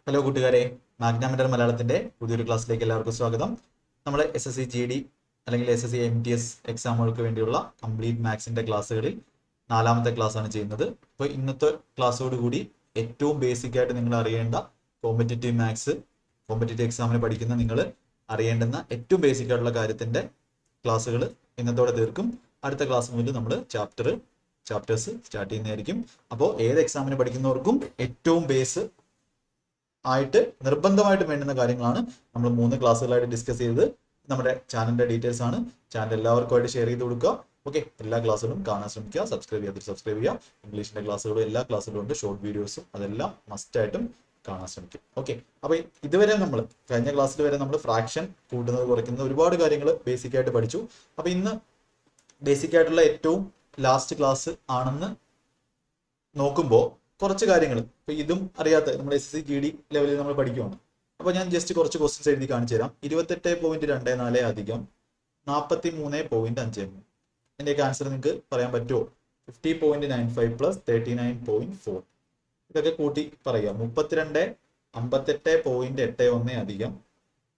Hello കൂട്ടുകാരെ, മാഗ്നാമെറ്റർ മലയാളത്തിന്റെ പുതിയൊരു ക്ലാസ്സിലേക്ക് എല്ലാവർക്കും സ്വാഗതം. നമ്മൾ SSC GD അല്ലെങ്കിൽ SSC MTS എക്സാമുകൾക്ക് വേണ്ടിയുള്ള കംപ്ലീറ്റ് മാത്സിന്റെ ക്ലാസ്സുകളിൽ 4ാമത്തെ ക്ലാസ് ആണ് ചെയ്യുന്നത്. അപ്പോൾ ഇന്നത്തെ ക്ലാസ്സോട് കൂടി ഏറ്റവും ബേസിക് ആയിട്ട് നിങ്ങൾ അറിയേണ്ട കോമ്പറ്റേറ്റീവ് മാത്സ്, കോമ്പറ്റേറ്റീവ് എക്സാമിന് പഠിക്കുന്ന നിങ്ങൾ അറിയേണ്ടുന്ന ഏറ്റവും ബേസിക് ആയിട്ടുള്ള കാര്യത്തിന്റെ ക്ലാസ്സുകൾ ഇന്നത്തോടെ തീർക്കും. അടുത്ത ക്ലാസ് മുതൽ നമ്മൾ ചാപ്റ്റേഴ്സ് സ്റ്റാർട്ട് ചെയ്യുന്നതായിരിക്കും. അപ്പോൾ ഏത് എക്സാമിന് പഠിക്കുന്നവർക്കും ഏറ്റവും ബേസ് ആയിട്ട് നിർബന്ധമായിട്ട് വേണ്ടുന്ന കാര്യങ്ങളാണ് നമ്മൾ 3 ക്ലാസ്സുകളായിട്ട് ഡിസ്കസ് ചെയ്തത്. നമ്മുടെ ചാനലിന്റെ ഡീറ്റെയിൽസ് ആണ്. ചാനൽ എല്ലാവർക്കുമായിട്ട് ഷെയർ ചെയ്ത് കൊടുക്കുക. ഓക്കെ, എല്ലാ ക്ലാസ്സുകളും കാണാൻ ശ്രമിക്കുക. സബ്സ്ക്രൈബ് ചെയ്യുക. ഇംഗ്ലീഷിന്റെ ക്ലാസ്സുകളും എല്ലാ ക്ലാസ്സുകളും ഉണ്ട്, ഷോർട്ട് വീഡിയോസും അതെല്ലാം മസ്റ്റ് ആയിട്ടും കാണാൻ ശ്രമിക്കും. ഓക്കെ, അപ്പൊ ഇതുവരെ നമ്മൾ കഴിഞ്ഞ ക്ലാസ്സിൽ വരെ നമ്മൾ ഫ്രാക്ഷൻ കൂട്ടുന്നത് കുറയ്ക്കുന്നത് ഒരുപാട് കാര്യങ്ങൾ ബേസിക് ആയിട്ട് പഠിച്ചു. അപ്പൊ ഇന്ന് ബേസിക് ആയിട്ടുള്ള ഏറ്റവും ലാസ്റ്റ് ക്ലാസ് ആണെന്ന് നോക്കുമ്പോൾ കുറച്ച് കാര്യങ്ങൾ ഇപ്പൊ ഇതും അറിയാത്ത നമ്മൾ SSC GD ലെവലിൽ നമ്മൾ പഠിക്കുവാണ്. അപ്പൊ ഞാൻ ജസ്റ്റ് കുറച്ച് ക്വസ്റ്റ്യൻസ് എഴുതി കാണിച്ചു തരാം. 28.24 അധികം 43.53. എന്റെയൊക്കെ ആൻസർ നിങ്ങൾക്ക് പറയാൻ പറ്റുമോ? 50.95 പ്ലസ് 39.4. ഇതൊക്കെ കൂട്ടി പറയാം. 32.58.81 അധികം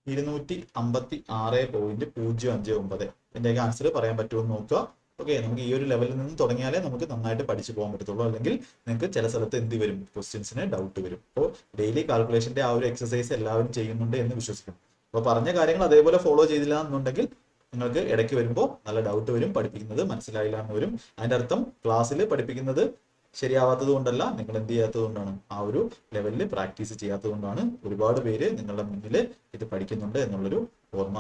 256.059. എന്റെയൊക്കെ ആൻസർ പറയാൻ പറ്റുമോ എന്ന് നോക്കുക. ഓക്കെ, നമുക്ക് ഈ ഒരു ലെവലിൽ നിന്ന് തുടങ്ങിയാലേ നമുക്ക് നന്നായിട്ട് പഠിച്ചു പോകാൻ പറ്റത്തുള്ളൂ. അല്ലെങ്കിൽ നിങ്ങൾക്ക് ചില സ്ഥലത്ത് എന്ത് വരും, ക്വസ്റ്റ്യൻസിന് ഡൗട്ട് വരും. അപ്പോൾ ഡെയിലി കാൽക്കുലേഷന്റെ ആ ഒരു എക്സസൈസ് എല്ലാവരും ചെയ്യുന്നുണ്ട് എന്ന് വിശ്വസിക്കുന്നു. അപ്പോൾ പറഞ്ഞ കാര്യങ്ങൾ അതേപോലെ ഫോളോ ചെയ്തില്ല എന്നുണ്ടെങ്കിൽ നിങ്ങൾക്ക് ഇടയ്ക്ക് വരുമ്പോൾ നല്ല ഡൗട്ട് വരും, പഠിപ്പിക്കുന്നത് മനസ്സിലായില്ല എന്ന് വരും. അതിന്റെ അർത്ഥം ക്ലാസ്സിൽ പഠിപ്പിക്കുന്നത് ശരിയാവാത്തത് കൊണ്ടല്ല, നിങ്ങൾ എന്ത് ചെയ്യാത്തത് കൊണ്ടാണ്, ആ ഒരു ലെവലിൽ പ്രാക്ടീസ് ചെയ്യാത്തത് കൊണ്ടാണ്. ഒരുപാട് പേര് നിങ്ങളുടെ മുന്നിൽ ഇത് പഠിക്കുന്നുണ്ട് എന്നുള്ളൊരു ഓർമ്മ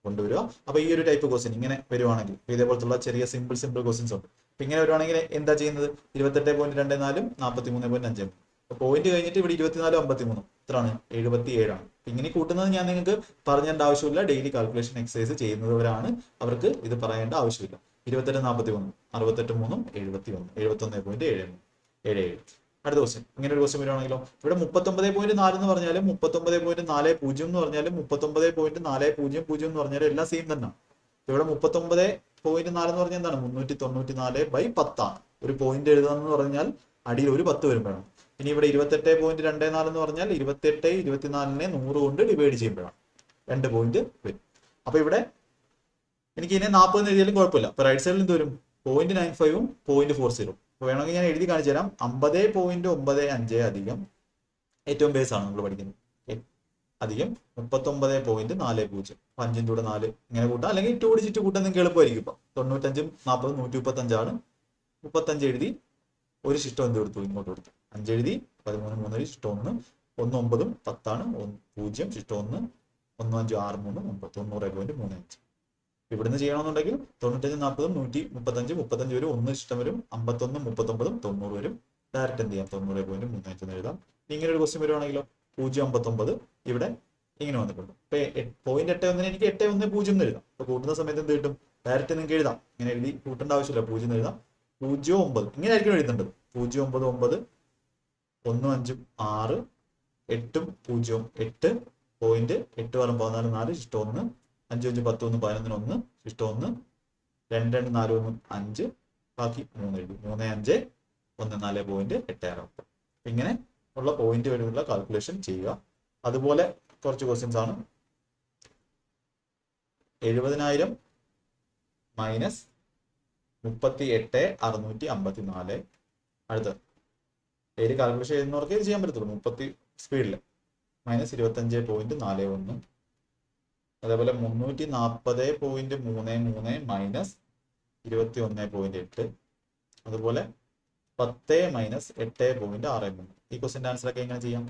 കൊണ്ടുവരിക. അപ്പൊ ഈ ഒരു ടൈപ്പ് ക്വസ്റ്റ്യൻ ഇങ്ങനെ വരുവാണെങ്കിൽ, ഇതേപോലത്തുള്ള ചെറിയ സിമ്പിൾ ക്വസ്റ്റ്യൻസ് ഉണ്ട്. അപ്പൊ ഇങ്ങനെ വരുവാണെങ്കിൽ എന്താ ചെയ്യുന്നത്? 28.24 43.5. അപ്പൊ പോയിന്റ് കഴിഞ്ഞിട്ട് ഇവിടെ 24.53 എത്രയാണ്? 77 ആണ്. ഇങ്ങനെ കൂട്ടുന്നത് ഞാൻ നിങ്ങൾക്ക് പറഞ്ഞേണ്ട ആവശ്യമില്ല. ഡെയിലി കാൽക്കുലേഷൻ എക്സസൈസ് ചെയ്യുന്നവരാണ്, അവർക്ക് ഇത് പറയേണ്ട ആവശ്യമില്ല. 28.43 68 3 71 71.77. അടുത്ത ക്വസ്റ്റ്യൻ ഇങ്ങനെ ഒരു ക്വസ്റ്റ്യൻ വരുവാണെങ്കിലോ, ഇവിടെ 39.4 എന്ന് പറഞ്ഞാലും 39.40 എന്ന് പറഞ്ഞാലും 39.400 എന്ന് പറഞ്ഞാലും എല്ലാം സെയിം തന്നെ. ഇവിടെ 39.4 എന്ന് പറഞ്ഞാൽ എന്താണ്? 394/10 ആണ്. ഒരു പോയിന്റ് എഴുതാന്ന് പറഞ്ഞാൽ അടിയിൽ ഒരു 10 വരും വേണം. ഇനി ഇവിടെ 28.24 എന്ന് പറഞ്ഞാൽ 28 24നെ 100 കൊണ്ട് ഡിവൈഡ് ചെയ്യുമ്പോഴാണ് 2 പോയിന്റ് വരും. അപ്പൊ ഇവിടെ എനിക്ക് ഇതിനെ 40 എന്ന് എഴുതിയാലും കുഴപ്പമില്ല. അപ്പൊ റൈറ്റ് സൈഡിൽ എന്ത് വരും? 0.95ഉം 0.40. അപ്പൊ വേണമെങ്കിൽ ഞാൻ എഴുതി കാണിച്ചു തരാം. 50.95 അധികം ഏറ്റവും ബേസ് ആണ് നമ്മൾ പഠിക്കുന്നത്, അധികം 39.40. 5ന്റെ കൂടെ 4 ഇങ്ങനെ കൂട്ടാം, അല്ലെങ്കിൽ 2 ഡിജിറ്റ് കൂട്ടാൻ നിങ്ങൾക്ക് എളുപ്പമായിരിക്കും. ഇപ്പൊ 95ഉം 40 135 ആണ്. 35 എഴുതി, ഒരു ശിഷ്ടം എന്ത് കൊടുത്തു? ഇങ്ങോട്ട് കൊടുത്തു. 5 എഴുതി, 13 3 ശിഷ്ടം 1 1 9 10 ആണ്. 0 ശിഷ്ടം 1 1 5 6 3 9 90.35. ഇവിടുന്ന് ചെയ്യണമെന്നുണ്ടെങ്കിൽ 95 40 135 35 വരും, 1 ഇഷ്ടം വരും, 51 39 90 വരും. ഡയറക്റ്റ് എന്ത് ചെയ്യാം? 90.35 എന്ന് എഴുതാം. ഇങ്ങനെ ഒരു ക്വസ്റ്റ്യൻ വരുവാണെങ്കിലോ, 0.59 ഇവിടെ ഇങ്ങനെ വന്നിട്ടുണ്ട്. ഇപ്പൊ 0.81 എനിക്ക് 810 എന്ന് എഴുതാം. അപ്പൊ കൂട്ടുന്ന സമയത്ത് എന്ത് കിട്ടും? ഡയറക്റ്റ് നിങ്ങൾക്ക് എഴുതാം. ഇങ്ങനെ എഴുതി കൂട്ടേണ്ട ആവശ്യമില്ല, 0 എന്ന് എഴുതാം. 0.9 ഇങ്ങനെ ആയിരിക്കും എഴുതേണ്ടത്. 0.99 1 5 6 8 0 8 പോയിന്റ് 8 6 14 4 ശിഷ്ടം 1 5 5 10 1 11 1 ശിഷ്ടം 1 2 2 4 1 5 ബാക്കി 3 എഴുതി. 3 5 1 4.86. ഇങ്ങനെ ഉള്ള പോയിന്റ് വരെയുള്ള കാൽക്കുലേഷൻ ചെയ്യുക. അതുപോലെ കുറച്ച് ക്വസ്റ്റ്യൻസ് ആണ്. 70,000 മൈനസ് 38,654. അടുത്ത ഡെയിലി കാൽക്കുലേഷൻ ചെയ്യുന്നവർക്ക് ഇത് ചെയ്യാൻ പറ്റത്തുള്ളൂ. 30 സ്പീഡിൽ മൈനസ് 25.41. അതേപോലെ 340.33 മൈനസ് 21.8. അതുപോലെ 10 മൈനസ് 8.63. ഈ ക്വസ്റ്റിന്റെ ആൻസർ ഒക്കെ എങ്ങനെ ചെയ്യാം?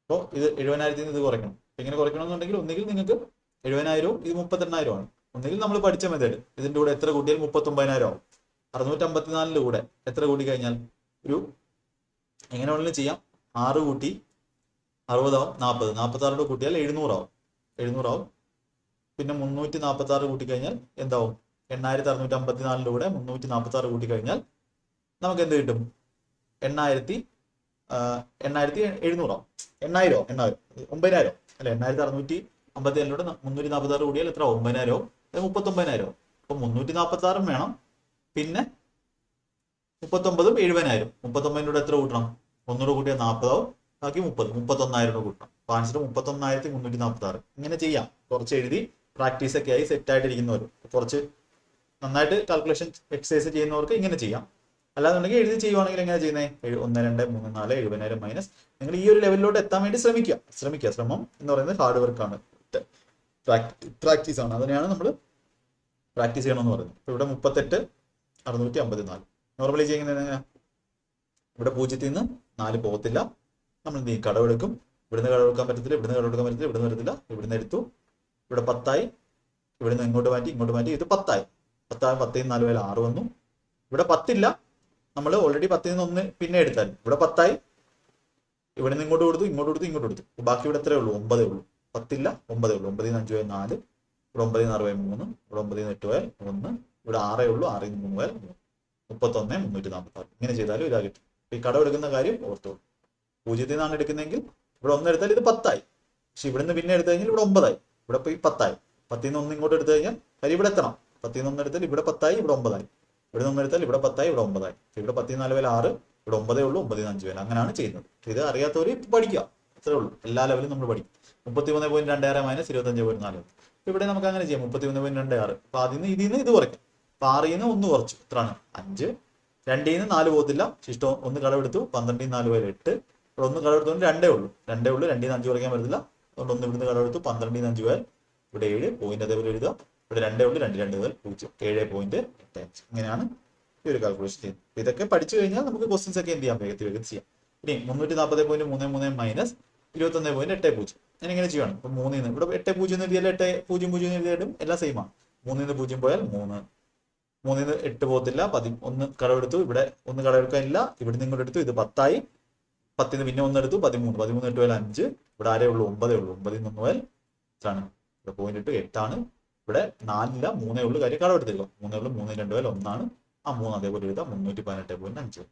അപ്പോൾ ഇത് 70,000 ഇത് കുറയ്ക്കണം. ഇങ്ങനെ കുറയ്ക്കണമെന്നുണ്ടെങ്കിൽ ഒന്നുകിൽ നിങ്ങൾക്ക് 70,000 ഇത് 32,000 ആണ്. ഒന്നുകിൽ നമ്മൾ പഠിച്ച മെത്തേഡ്, ഇതിന്റെ കൂടെ എത്ര കൂട്ടിയാൽ 39,000 ആവും. 654 കൂടെ എത്ര കൂട്ടി കഴിഞ്ഞാൽ ഒരു എങ്ങനെ വേണമെങ്കിലും ചെയ്യാം. 6 കൂട്ടി 60 ആവും, 40 46 കൂട്ടിയാൽ 700 ആവും. 700 ആവും. പിന്നെ 346 കൂട്ടി കഴിഞ്ഞാൽ എന്താവും? 8,654 കൂടെ 346 കൂട്ടി കഴിഞ്ഞാൽ നമുക്ക് എന്ത് കിട്ടും? 8,700 ആവും. 9,000 9,000 അല്ലെ? 8,654 346 കൂടിയാൽ എത്ര ആവും? 9,000 ആവും. 39,000. അപ്പൊ 346 വേണം, പിന്നെ 39 70,000. 39 എത്ര കൂട്ടണം? 100 കൂട്ടിയാൽ 40 ആവും. ബാക്കി 31,000 രൂപ കൂട്ടണം. അപ്പൊ ആൻസർ 31,346. ഇങ്ങനെ ചെയ്യാം. കുറച്ച് എഴുതി പ്രാക്ടീസ് ഒക്കെ ആയി സെറ്റ് ആയിട്ടിരിക്കുന്നവർ, കുറച്ച് നന്നായിട്ട് കാൽക്കുലേഷൻ എക്സസൈസ് ചെയ്യുന്നവർക്ക് ഇങ്ങനെ ചെയ്യാം. അല്ലാന്നുണ്ടെങ്കിൽ എഴുതി ചെയ്യുവാണെങ്കിൽ എങ്ങനെ ചെയ്യുന്നത്? 1 2 3 4 70,000 മൈനസ്. നിങ്ങൾ ഈ ഒരു ലെവലിലോട്ട് എത്താൻ വേണ്ടി ശ്രമിക്കുക. ശ്രമം എന്ന് പറയുന്നത് ഹാർഡ് വർക്കാണ്, പ്രാക്ടീസ് ആണ്. അതിനെയാണ് നമ്മൾ പ്രാക്ടീസ് ചെയ്യണമെന്ന് പറയുന്നത്. ഇപ്പൊ ഇവിടെ 38,654. നോർമലി ചെയ്യുന്നത് എങ്ങനെയാ? ഇവിടെ 0-ൽ നിന്ന് 4 പോകത്തില്ല. നമ്മൾ എന്ത് ചെയ്യും? കടമെടുക്കും. ഇവിടുന്ന് കടമെടുക്കാൻ പറ്റത്തില്ല, ഇവിടുന്ന് കടമെടുക്കാൻ പറ്റത്തില്ല, ഇവിടുന്ന് വരത്തില്ല, ഇവിടുന്ന് എടുത്തു. ഇവിടെ 10 ഇവിടുന്ന് ഇങ്ങോട്ട് മാറ്റി, ഇത് 10 10 10 4 വേല 6 വന്നു. ഇവിടെ 10 ഇല്ല, നമ്മൾ ഓൾറെഡി 10 നിന്ന് 1 പിന്നെ എടുത്താൽ ഇവിടെ 10 ഇവിടെ നിന്ന് ഇങ്ങോട്ട് കൊടുത്തു, ഇങ്ങോട്ട് കൊടുത്തു. ബാക്കി ഇവിടെ എത്രയേ ഉള്ളൂ? 9 ഉള്ളൂ. 10 ഇല്ല, 9 ഉള്ളൂ. 9 5 4, ഇവിടെ 9 6 3, ഇവിടെ 9 8 1, ഇവിടെ 6 ഉള്ളൂ. 6 3 31,346. ഇങ്ങനെ ചെയ്താലും ഇതാ കിട്ടും. ഈ കടം എടുക്കുന്ന കാര്യം ഓർത്തോളൂ. 0-ൽ നിന്നാണ് എടുക്കുന്നതെങ്കിൽ ഇവിടെ 1 എടുത്താൽ ഇത് 10. പക്ഷെ ഇവിടെ നിന്ന് പിന്നെ എടുത്തു കഴിഞ്ഞാൽ ഇവിടെ 9. ഇവിടെ പോയി 10. 10 നിന്ന് 1 ഇങ്ങോട്ട് എടുത്തു കഴിഞ്ഞാൽ കാര്യം ഇവിടെ എത്തണം. 10 നിന്ന് 1 എടുത്താൽ ഇവിടെ 10, ഇവിടെ 9. ഇവിടെ നിന്ന് 1 എടുത്താൽ ഇവിടെ 10, ഇവിടെ 9. ഇവിടെ 10 4 വേല 6, ഇവിടെ 9 ഉള്ളൂ. 9 5 വേല. അങ്ങനെയാണ് ചെയ്യുന്നത്. ഇത് അറിയാത്തവർ പഠിക്കുക, അത്രേ ഉള്ളൂ. എല്ലാ ലെവലും നമ്മൾ പഠിക്കും. 33.26 മൈനസ് 25.4. ഇവിടെ നമുക്ക് അങ്ങനെ ചെയ്യാം. 33.26. അപ്പൊ ഇതിൽ നിന്ന് ഇത് കുറയ്ക്കാം. അപ്പൊ 6-ൽ നിന്ന് 1 കുറച്ചു. എത്രയാണ്? 5. 2-ൽ നിന്ന് 4 പോകത്തില്ല. ശിഷ്ടം 1 കടമെടുത്തു. 12 4 വേല 8. ഇവിടെ 1 കടമെടുത്തു 2 ഉള്ളൂ. 2 2-ൽ നിന്ന് 5 കുറയ്ക്കാൻ പറ്റത്തില്ല. അതുകൊണ്ട് 1 ഇവിടുന്ന് കടമെടുത്തു. 12 5 വേൽ ഇവിടെ 7. പോയിന്റ് അതേപോലെ എഴുതുക. ഇവിടെ 2 ഉള്ളൂ. 2 2 മുതൽ 0. 7.85. ഇങ്ങനെയാണ് ഈ ഒരു കാൽക്കുലേഷൻ ചെയ്യുന്നത്. ഇതൊക്കെ പഠിച്ചു കഴിഞ്ഞാൽ നമുക്ക് ക്വസ്റ്റ്യൻസ് ഒക്കെ എന്ത് ചെയ്യാം? വേഗത്തിൽ ചെയ്യാം. ഇനി 340.33 മൈനസ് 21.80. ഞാൻ ഇങ്ങനെ ചെയ്യണം. ഇപ്പൊ 3-ൽ നിന്ന് ഇവിടെ 8 0 എഴുതിയാലും 8 0 0 എഴുതിയാലും എല്ലാം സെയിം ആണ്. 3-ൽ നിന്ന് 0 പോയാൽ 3. 3-ൽ നിന്ന് 8 പോകത്തില്ല. 1 കടമെടുത്തു. ഇവിടെ 1 കടമെടുക്കാനില്ല. ഇവിടെ നിന്ന് ഇങ്ങോട്ട് എടുത്തു. ഇത് 10. 10-ൽ നിന്ന് പിന്നെ 1 എടുത്തു. 13. 13 8 പോയാൽ 5. ഇവിടെ ആരേ ഉള്ളൂ? 9 ഉള്ളൂ. 9-ൽ നിന്ന് 1 പോയാൽ എത്രയാണ്? ഇവിടെ പോയിന്റ് 8 ആണ്. ഇവിടെ 4 ഇല്ല, 3 ഉള്ളൂ. കാര്യം കടമെടുത്തില്ല. 3 ഉള്ളൂ. 3 2 പോയാൽ 1 ആണ്. ആ 3 അതേപോലെ എഴുതാം. 318.5.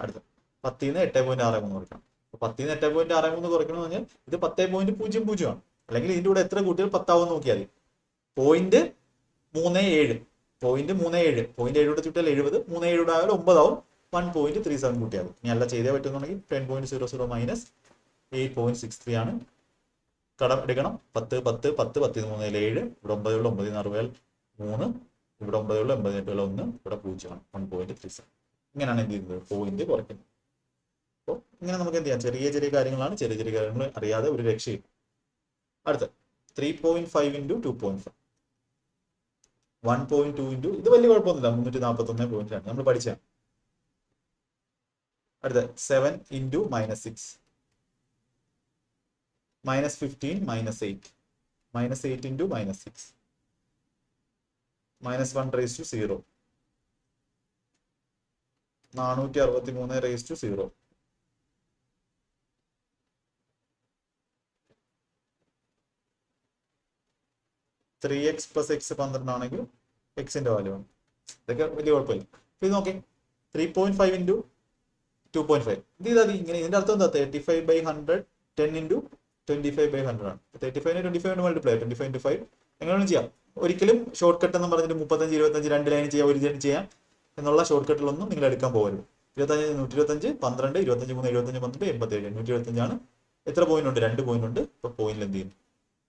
അടുത്ത 10-ൽ നിന്ന് 8.63 കുറയ്ക്കണം. 10-ൽ നിന്ന് 8.63 കുറയ്ക്കണമെന്ന് പറഞ്ഞാൽ ഇത് 10.00 ആണ്. അല്ലെങ്കിൽ ഇതിന്റെ കൂടെ എത്ര കൂട്ടിയാൽ 10 ആവും നോക്കിയാൽ മതി. പോയിന്റ് 37. പോയിന്റ് 37. പോയിന്റ് 7 കൂടെ ചുറ്റാൽ 70. 37 ആയാൽ 9 ആവും. 1.37 കൂട്ടിയാൽ ഇനി അല്ല ചെയ്തേ പറ്റുന്നുണ്ടെങ്കിൽ 10.00 മൈനസ് 8.63 ആണ്. കടം എടുക്കണം. 10 10 10 10 3 7. ഇവിടെ 9 ഉള്ളൂ. 9 6 പോയാൽ 3. ഇവിടെ 9 ഉള്ളൂ. 8 8 1. ഇവിടെ 0 ആണ്. 1.37. ഇങ്ങനെയാണ് എന്ത് ചെയ്യുന്നത്? പോയിന്റ് കുറയ്ക്കുന്നത്. അപ്പോൾ ഇങ്ങനെ നമുക്ക് എന്ത് ചെയ്യാം? ചെറിയ കാര്യങ്ങളാണ്. ചെറിയ കാര്യങ്ങൾ അറിയാതെ ഒരു രക്ഷയും. അടുത്ത 3.5 ഇൻറ്റു 2.5. 1.2 ഇൻറ്റു ഇത് വലിയ കുഴപ്പമൊന്നുമില്ല. 341.2 നമ്മൾ പഠിച്ചാണ്. അടുത്ത 7 into -6. -15 -8. -8 into -6. -1 raised to 0. 463 raised to 0. (3x plus x 12) ആണെങ്കിൽ എക്സിന്റെ വാല്യൂ ആണ്. ഇതൊക്കെ വലിയ കുഴപ്പമില്ല. ഇത് നോക്കി 3.5 ഇൻറ്റു 2.5. ഇത് ഇതാ ഇങ്ങനെ. ഇതിന്റെ അർത്ഥം എന്താ? 35/100 10 ഇൻറ്റു 25/100 ആണ്. 35 25 കൊണ്ട് മൾട്ടിപ്ലൈ 25 ഇൻറ്റു 5 എങ്ങനെയാണ് ചെയ്യാം? ഒരിക്കലും ഷോർട്ട് കട്ട് എന്ന് പറഞ്ഞിട്ട് 35 25 2 ലൈൻ ചെയ്യാം, 1 ലൈൻ ചെയ്യാം എന്നുള്ള ഷോർട്ട് കട്ടിലൊന്നും നിങ്ങൾ എടുക്കാൻ പോകരുത്. 25 125 12 25 3 75 12 87 175 ആണ്. എത്ര പോയിന്റ് ഉണ്ട്? 2 പോയിന്റ് ഉണ്ട്. ഇപ്പൊ പോയിന്റിൽ എന്ത് ചെയ്യും?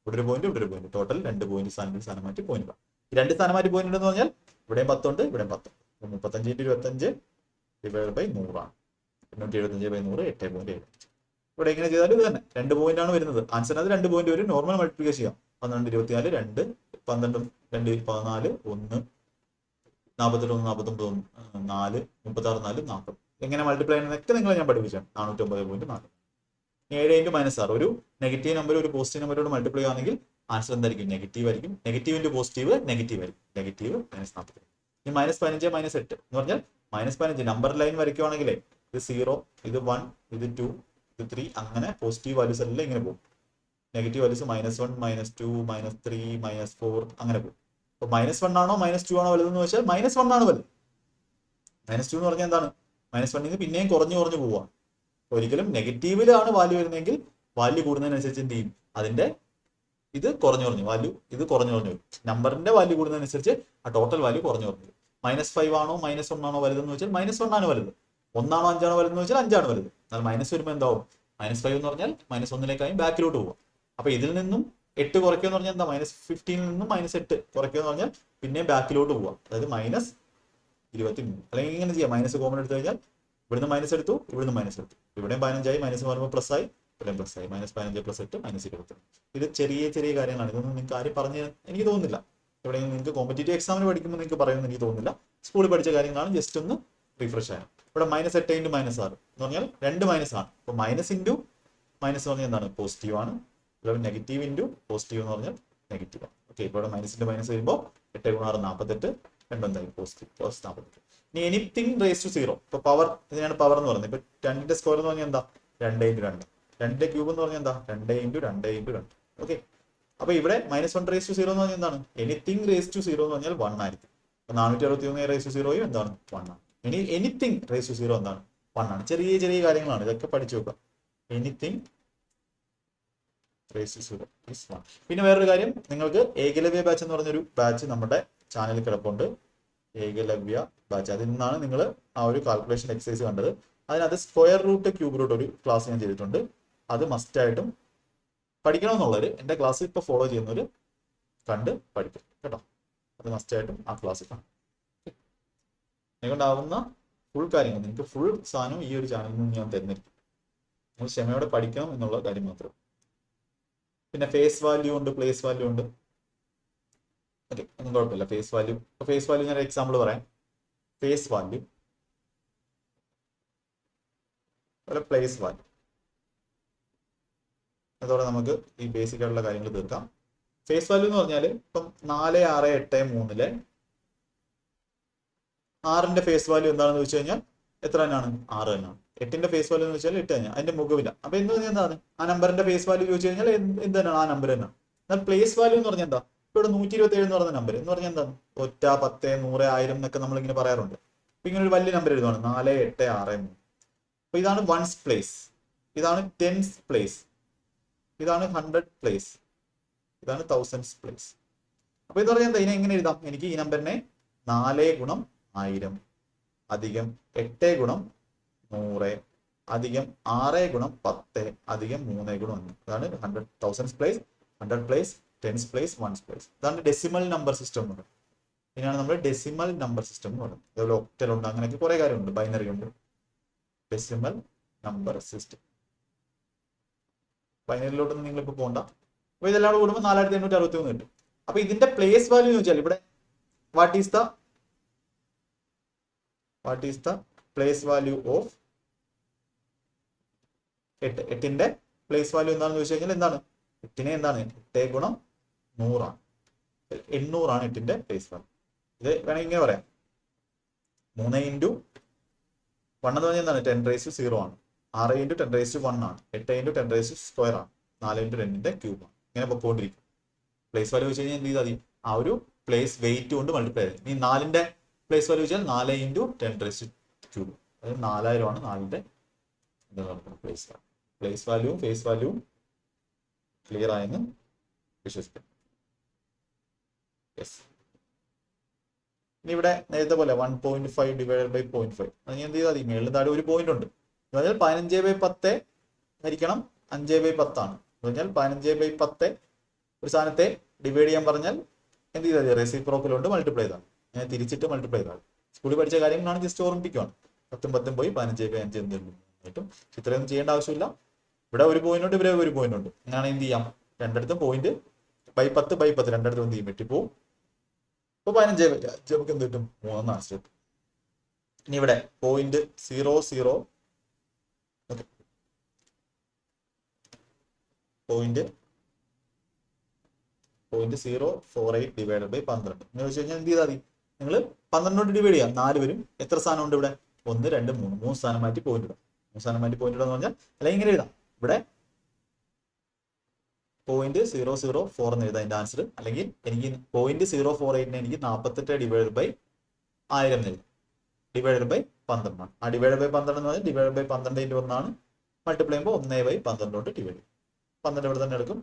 ഇവിടെ ഒരു പോയിന്റ്, ഇവിടെ ഒരു പോയിന്റ്. ടോട്ടൽ 2 പോയിന്റ് സ്ഥാനം മാറ്റി പോയിന്റ്. ഈ 2 സ്ഥാനം മാറ്റി പോയിന്റ് എന്ന് പറഞ്ഞാൽ ഇവിടെയും 10 ഉണ്ട്, ഇവിടെയും 10. 35 × 25 / 100 ആണ്. 175/100 8.75. ഇവിടെ എങ്ങനെ ചെയ്താലും ഇത് തന്നെ 2 പോയിന്റ് ആണ് വരുന്നത്. ആൻസറിനകത്ത് 2 പോയിന്റ് വരും. നോർമൽ മൾട്ടിപ്ലിക്കേഷൻ ചെയ്യാം. 12 24 2 12 2 14 1 48 1 49 4 36 4 40. എങ്ങനെ മൾട്ടിപ്ലൈ ചെയ്യുന്നതൊക്കെ നിങ്ങളെ ഞാൻ പഠിപ്പിച്ചാണ്. 409.4. 7 × -6. ഒരു നെഗറ്റീവ് നമ്പർ ഒരു പോസിറ്റീവ് നമ്പറോട് മൾട്ടിപ്ലൈ ആണെങ്കിൽ ആൻസർ എന്തായിരിക്കും? നെഗറ്റീവ് ആയിരിക്കും. നെഗറ്റീവ് ഇൻറ്റു പോസിറ്റീവ് നെഗറ്റീവ് ആയിരിക്കും. നെഗറ്റീവ് -40. ഈ -15 -8 എന്ന് പറഞ്ഞാൽ -15 നമ്പർ ലൈൻ വരയ്ക്കുവാണെങ്കിലേ ഇത് 0 ഇത് 1 ഇത് 2 ഇത് 3 അങ്ങനെ പോസിറ്റീവ് വാല്യൂസ് എല്ലാം ഇങ്ങനെ പോകും. നെഗറ്റീവ് വാല്യൂസ് -1 -2 -3 -4 അങ്ങനെ പോകും. അപ്പൊ -1 ആണോ -2 ആണോ വലുതെന്ന് വെച്ചാൽ -1 ആണ് വലുത്. -2 എന്ന് പറഞ്ഞാൽ എന്താണ്? -1 നിന്ന് പിന്നെയും കുറഞ്ഞു പോവുക. ഒരിക്കലും നെഗറ്റീവിലാണ് വാല്യൂ വരുന്നതെങ്കിൽ വാല്യൂ കൂടുന്നതിനനുസരിച്ച് എന്ത് ചെയ്യും? അതിന്റെ ഇത് കുറഞ്ഞു വാല്യൂ ഇത് കുറഞ്ഞു വരും. നമ്പറിന്റെ വാല്യൂ കൂടുന്നതനുസരിച്ച് ആ ടോട്ടൽ വാല്യൂ കുറഞ്ഞു വരും. -5 ആണോ -1 ആണോ വലുതെന്ന് വെച്ചാൽ -1 ആണ് വലുത്. ഒന്നാണോ അഞ്ചാണോ വലുതെന്ന് വെച്ചാൽ അഞ്ചാണ് വലുത്. എന്നാൽ മൈനസ് വരുമ്പോൾ എന്താവും? -5 എന്ന് പറഞ്ഞാൽ -1 ബാക്കിലോട്ട് പോവാം. അപ്പൊ ഇതിൽ നിന്നും 8 കുറയ്ക്കുക എന്ന് പറഞ്ഞാൽ എന്താ? -15 നിന്നും -8 കുറയ്ക്കുക എന്ന് പറഞ്ഞാൽ പിന്നെ ബാക്കിലോട്ട് പോവാം. അതായത് -23. അല്ലെങ്കിൽ ഇങ്ങനെ ചെയ്യാം, മൈനസ് കോമൺ എടുത്തു കഴിഞ്ഞാൽ ഇവിടുന്ന് മൈനസ് എടുത്തു, ഇവിടുന്ന് മൈനസ് എടുത്തു, ഇവിടെയും 15 മൈനസ് വരുമ്പോൾ പ്ലസ് ആയി, ഇവിടെയും പ്ലസ് ആയി. -15 + 8 -22. ഇത് ചെറിയ ചെറിയ കാര്യങ്ങളാണ്. ഇതൊന്നും നിങ്ങൾക്ക് ആരും പറഞ്ഞ് എനിക്ക് തോന്നുന്നില്ല. എവിടെയെങ്കിലും നിങ്ങൾക്ക് കോമ്പറ്റേറ്റീവ് എക്സാമിന് പഠിക്കുമ്പോൾ നിങ്ങൾക്ക് പറയുമെന്ന് എനിക്ക് തോന്നുന്നില്ല. സ്കൂളിൽ പഠിച്ച കാര്യങ്ങളാണ്, ജസ്റ്റ് ഒന്ന് റിഫ്രഷ് ആയാൽ. ഇവിടെ -8 × -6 എന്ന് പറഞ്ഞാൽ 2 മൈനസ് ആണ്. അപ്പോൾ മൈനസ് ഇൻറ്റു മൈനസ് പറഞ്ഞാൽ എന്താണ്? പോസിറ്റീവ് ആണ്. ഇവിടെ നെഗറ്റീവ് ഇൻറ്റു പോസിറ്റീവ് എന്ന് പറഞ്ഞാൽ നെഗറ്റീവ് ആണ്. ഓക്കെ, ഇപ്പോൾ ഇവിടെ മൈനസിന്റെ മൈനസ് വരുമ്പോൾ 8 × 6 48, 2 എന്തായി? പോസിറ്റീവ്, +48. ഇനി എനിത്തിങ് റേസ് ടു 0. ഇപ്പൊ പവർ, ഇതിനാണ് പവർ എന്ന് പറയുന്നത്. ഇപ്പൊ 2ന്റെ സ്ക്വയർ എന്ന് പറഞ്ഞാൽ എന്താ? 2 × 2. 2ന്റെ ക്യൂബ് എന്ന് പറഞ്ഞാൽ എന്താ? 2 × 2 × 2. ഓക്കെ, അപ്പൊ ഇവിടെ -1 റേസ് ടു 0 എന്ന് പറഞ്ഞാൽ എന്താണ്? എനിത്തിങ് റേസ് ടു 0 എന്ന് പറഞ്ഞാൽ 1 ആയിരിക്കും. 461 റേസ് ടു 0 എന്താണ്? 1 ആണ്. ഇനി എനിത്തിങ് റേസ് ടു 0 എന്താണ്? 1 ആണ്. ചെറിയ ചെറിയ കാര്യങ്ങളാണ്, ഇതൊക്കെ പഠിച്ചു വെക്കുക. Anything raise to 0 is 1. പിന്നെ വേറൊരു കാര്യം, നിങ്ങൾക്ക് ഏകലവ്യ ബാച്ച് എന്ന് പറഞ്ഞൊരു ബാച്ച് നമ്മുടെ ചാനലിൽ കിടപ്പുണ്ട്. ഏകലവ്യ ബാച്ച്, അതിൽ നിന്നാണ് നിങ്ങൾ ആ ഒരു കാൽക്കുലേഷൻ എക്സസൈസ് കണ്ടത്. അതിനകത്ത് സ്ക്വയർ റൂട്ട്, ക്യൂബ് റൂട്ട് ഒരു ക്ലാസ് ഞാൻ ചെയ്തിട്ടുണ്ട്. അത് മസ്റ്റ് ആയിട്ടും പഠിക്കണമെന്നുള്ളവർ എൻ്റെ ക്ലാസ് ഇപ്പോൾ ഫോളോ ചെയ്യുന്നവർ കണ്ട് പഠിക്കും കേട്ടോ. അത് മസ്റ്റ് ആയിട്ടും ആ ക്ലാസ് കാണും. നിങ്ങൾക്കുണ്ടാവുന്ന ഫുൾ കാര്യങ്ങൾ, നിങ്ങൾക്ക് ഫുൾ സാധനം ഈ ഒരു ചാനലിൽ നിന്ന് ഞാൻ തരുന്നിരിക്കും. നിങ്ങൾ ക്ഷമയോടെ പഠിക്കണം എന്നുള്ള കാര്യം മാത്രം. പിന്നെ ഫേസ് വാല്യൂ ഉണ്ട്, പ്ലേസ് വാല്യൂ ഉണ്ട്. ഓക്കെ, ഒന്നും കുഴപ്പമില്ല. ഫേസ് വാല്യൂ ഞാൻ എക്സാമ്പിൾ പറയാം. ഫേസ് വാല്യൂ അതുപോലെ പ്ലേസ് വാല്യൂ. അതോടെ നമുക്ക് ഈ ബേസിക് ആയിട്ടുള്ള കാര്യങ്ങൾ തീർക്കാം. ഫേസ് വാല്യൂ എന്ന് പറഞ്ഞാൽ ഇപ്പം 4, 6, 8, 3 6ന്റെ ഫേസ് വാല്യൂ എന്താണെന്ന് വെച്ച് കഴിഞ്ഞാൽ എത്ര തന്നെയാണ്? 6 തന്നെയാണ്. 8ന്റെ ഫേസ് വാല്യൂ എന്ന് വെച്ചാൽ 8 തന്നെയാണ്. അതിന്റെ മുഖവില്ല. അപ്പൊ എന്ന് പറഞ്ഞാൽ എന്താണ്? ആ നമ്പറിന്റെ ഫേസ് വാല്യൂ ചോദിച്ചു കഴിഞ്ഞാൽ എന്ത് തന്നെയാണ്? ആ നമ്പർ തന്നെയാണ്. എന്നാൽ പ്ലേസ് വാല്യൂ എന്ന് പറഞ്ഞാൽ എന്താ? ഇവിടെ 127 എന്ന് പറഞ്ഞ നമ്പർ എന്ന് പറഞ്ഞാൽ എന്താണ്? 1, 10, 100, 1000 എന്നൊക്കെ നമ്മൾ ഇങ്ങനെ പറയാറുണ്ട്. അപ്പൊ ഇങ്ങനെ ഒരു വലിയ നമ്പർ എഴുതുവാണ്, 4, 8, 6, 3. അപ്പൊ ഇതാണ് വൺസ് പ്ലേസ്, ഇതാണ് ടെൻസ് പ്ലേസ്, ഇതാണ് 100 പ്ലേസ്, ഇതാണ് തൗസൻഡ്സ് പ്ലേസ്. അപ്പൊ ഇത് പറഞ്ഞാൽ എന്താ? ഇതിനെ എങ്ങനെ എഴുതാം? എനിക്ക് ഈ നമ്പറിനെ 4 × 1000 അധികം 8 × 100 അധികം 6 × 10 അധികം 3 × 1. അതാണ് 100 thousands place, 100 place, tense place, once place. ഇതാണ് ഡെസിമൽ നമ്പർ സിസ്റ്റം എന്ന് പറയുന്നത്. ഇതിനാണ് നമ്മൾ ഡെസിമൽ നമ്പർ സിസ്റ്റം എന്ന് പറയുന്നത്. അതുപോലെ ഒക്ടൽ ഉണ്ട്, അങ്ങനെയൊക്കെ കുറെ കാര്യമുണ്ട്, ബൈനറി ഉണ്ട്. Decimal number system. ബൈനറിയിലോട്ടൊന്നും നിങ്ങൾ ഇപ്പോൾ പോകണ്ട. അപ്പൊ ഇതെല്ലാം കൂടുമ്പോൾ 4863 കിട്ടും. അപ്പൊ ഇതിന്റെ പ്ലേസ് വാല്യൂ എന്ന് വെച്ചാൽ ഇവിടെ what is the place value of 8? 8ന്റെ പ്ലേസ് വാല്യൂ എന്താണെന്ന് ചോദിച്ചു കഴിഞ്ഞാൽ എന്താണ്? 8നെ എന്താണ്? 8 × 100 ആണ്. 800 ആണ് 8ന്റെ പ്ലേസ് വാല്യൂ. ഇത് വേണമെങ്കിൽ ഇങ്ങനെ പറയാം, 3 × 1 എന്ന് പറഞ്ഞാൽ എന്താണ്? 10⁻0 ആണ്. 6 × 10⁻1 ആണ്. 8 × 10⁻² ആണ്. 4 × 2ന്റെ ക്യൂബ് ആണ്. ഇങ്ങനെ പൊക്കോണ്ടിരിക്കും. പ്ലേസ് വാല്യൂ വെച്ച് കഴിഞ്ഞാൽ എന്ത് ചെയ്താൽ മതി? ആ ഒരു പ്ലേസ് വെയിറ്റ് കൊണ്ട് മൾട്ടിപ്ലൈ ചെയ്യും. ഈ 4ന്റെ പ്ലേസ് വാല്യൂ വെച്ചാൽ 4 × 10⁻³ അതായത് 4000 ആണ് 4ന്റെ പ്ലേസ് വാല്യൂ. പ്ലേസ് വാല്യൂവും ഫേസ് വാല്യൂവും ക്ലിയർ ആയെന്ന് വിശ്വസിക്കാം. യെസ്. ഇനി ഇവിടെ നേരത്തെ പോലെ 1.5 / 0.5 അത് ഞാൻ എന്ത് ചെയ്താൽ മതി? മേളിൽ താഴെ ഒരു പോയിന്റ് ഉണ്ട്. എന്ന് പറഞ്ഞാൽ 15/10 ഹരിക്കണം 5/10 ആണ്. എന്ന് പറഞ്ഞാൽ 15/10 ഒരു സാധനത്തെ ഡിവൈഡ് ചെയ്യാൻ പറഞ്ഞാൽ എന്ത് ചെയ്താൽ മതി? റെസിപ്രോക്കൽ കൊണ്ട് മൾട്ടിപ്ലൈ ചെയ്താൽ, ഞാൻ തിരിച്ചിട്ട് മൾട്ടിപ്ലൈ ചെയ്താൽ. സ്കൂളിൽ പഠിച്ച കാര്യങ്ങളാണ്, ജസ്റ്റ് ഓർമ്മിപ്പിക്കുകയാണ്. 10 പോയി 15/5 എന്തെങ്കിലും കിട്ടും. ഇത്രയൊന്നും ചെയ്യേണ്ട ആവശ്യമില്ല. ഇവിടെ ഒരു പോയിന്റ് ഉണ്ട്, ഇവിടെ ഒരു പോയിന്റ് ഉണ്ട്. അങ്ങനെയാണ് എന്ത് ചെയ്യാം? രണ്ടിടത്തും പോയിന്റ് /10/10 രണ്ടിടത്തും എന്ത് ചെയ്യും? വെട്ടിപ്പോവും. ഇപ്പൊ 15/5 നമുക്ക് എന്ത് കിട്ടും? 3 ആൻസർ കിട്ടും. ഇനി ഇവിടെ പോയിന്റ് 0, 0 പോയിന്റ് 048 / 12 എന്ന് വെച്ച് കഴിഞ്ഞാൽ എന്ത് ചെയ്താൽ മതി? നിങ്ങൾ 12 കൊണ്ട് ഡിവൈഡ് ചെയ്യാം. 4 വരും. എത്ര സ്ഥാനം ഉണ്ട് ഇവിടെ? 1, 2, 3. 3 സ്ഥാനം മാറ്റി പോയിന്റ് ഇടാം. 3 സ്ഥാനം മാറ്റി പോയിന്റ് ഇടാന്ന് പറഞ്ഞാൽ അല്ലെങ്കിൽ ഇങ്ങനെ എഴുതാം. ഇവിടെ 0.004 എന്ന് എഴുതാം എന്റെ ആൻസർ. അല്ലെങ്കിൽ എനിക്ക് 0.048 എനിക്ക് 48 / 1000 എന്ന് എഴുതാം. /12 ആണ്. ആ /12 എന്ന് പറഞ്ഞാൽ /12 × 1 ആണ്. മൾട്ടിപ്ലൈ ചെയ്യുമ്പോൾ 1/12 കൊണ്ട് ഡിവൈഡ് ചെയ്യും. 12 ഇവിടെ തന്നെ എടുക്കും.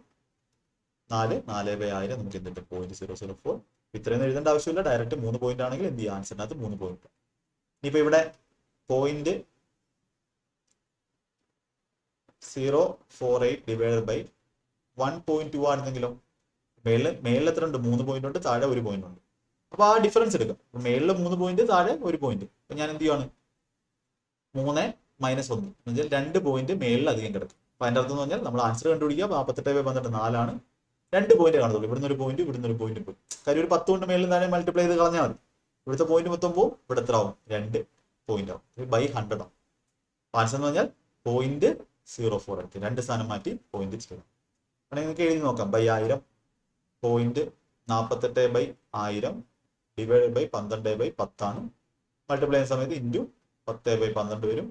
4/1000 നമുക്ക് എന്തുണ്ട്? 0.004. ഇത്രയൊന്നും എഴുതേണ്ട ആവശ്യമില്ല. ഡയറക്റ്റ് 3 പോയിന്റ് ആണെങ്കിൽ എന്ത് ചെയ്യുക? ആൻസറിനകത്ത് 3 പോയിന്റ്. ഇനിയിപ്പോ ഇവിടെ പോയിന്റ് 048 ഡിവൈഡ് ബൈ 1.2 ആണെന്നെങ്കിലോ മേളിൽ എത്ര ഉണ്ട്? 3 പോയിന്റ് ഉണ്ട്, താഴെ 1 പോയിന്റ് ഉണ്ട്. അപ്പൊ ആ ഡിഫറൻസ് എടുക്കാം. മേളിൽ 3 പോയിന്റ്, താഴെ 1 പോയിന്റ്. അപ്പൊ ഞാൻ എന്ത് ചെയ്യുവാണ്? 3 - 1 എന്ന് വെച്ചാൽ 2 പോയിന്റ് മേളിൽ അധികം കിടക്കും. അപ്പൊ അതിന്റെ അർത്ഥം എന്ന് പറഞ്ഞാൽ നമ്മൾ ആൻസർ കണ്ടുപിടിക്കുക. 48/12 4 2 പോയിന്റ് കാണുള്ളൂ. ഇവിടുന്ന് ഒരു പോയിന്റ്, ഇവിടുന്ന് ഒരു പോയിന്റ് പോയി. കാര്യം ഒരു 10 കൊണ്ട് മേളിൽ താഴെ മൾട്ടിപ്ലൈ ചെയ്ത് കളഞ്ഞാൽ മതി. ഇവിടുത്തെ പോയിന്റ് മൊത്തം പോവും, ഇവിടെ എത്ര ആവും? 2 പോയിന്റ് ആവും. ബൈ 100 ആവും. ആൻസർ എന്ന് പറഞ്ഞാൽ 0.04 എടുത്ത് 2 സ്ഥാനം മാറ്റി പോയിന്റ് ചെയ്യണം. അല്ലെങ്കിൽ നിങ്ങൾക്ക് എഴുതി നോക്കാം. ബൈ 1000 പോയിന്റ് 48/1000 ഡിവൈഡ് ബൈ 12/10 ആണ്. മൾട്ടിപ്ലൈ ചെയ്യുന്ന സമയത്ത് ഇൻറ്റു 10/12 വരും.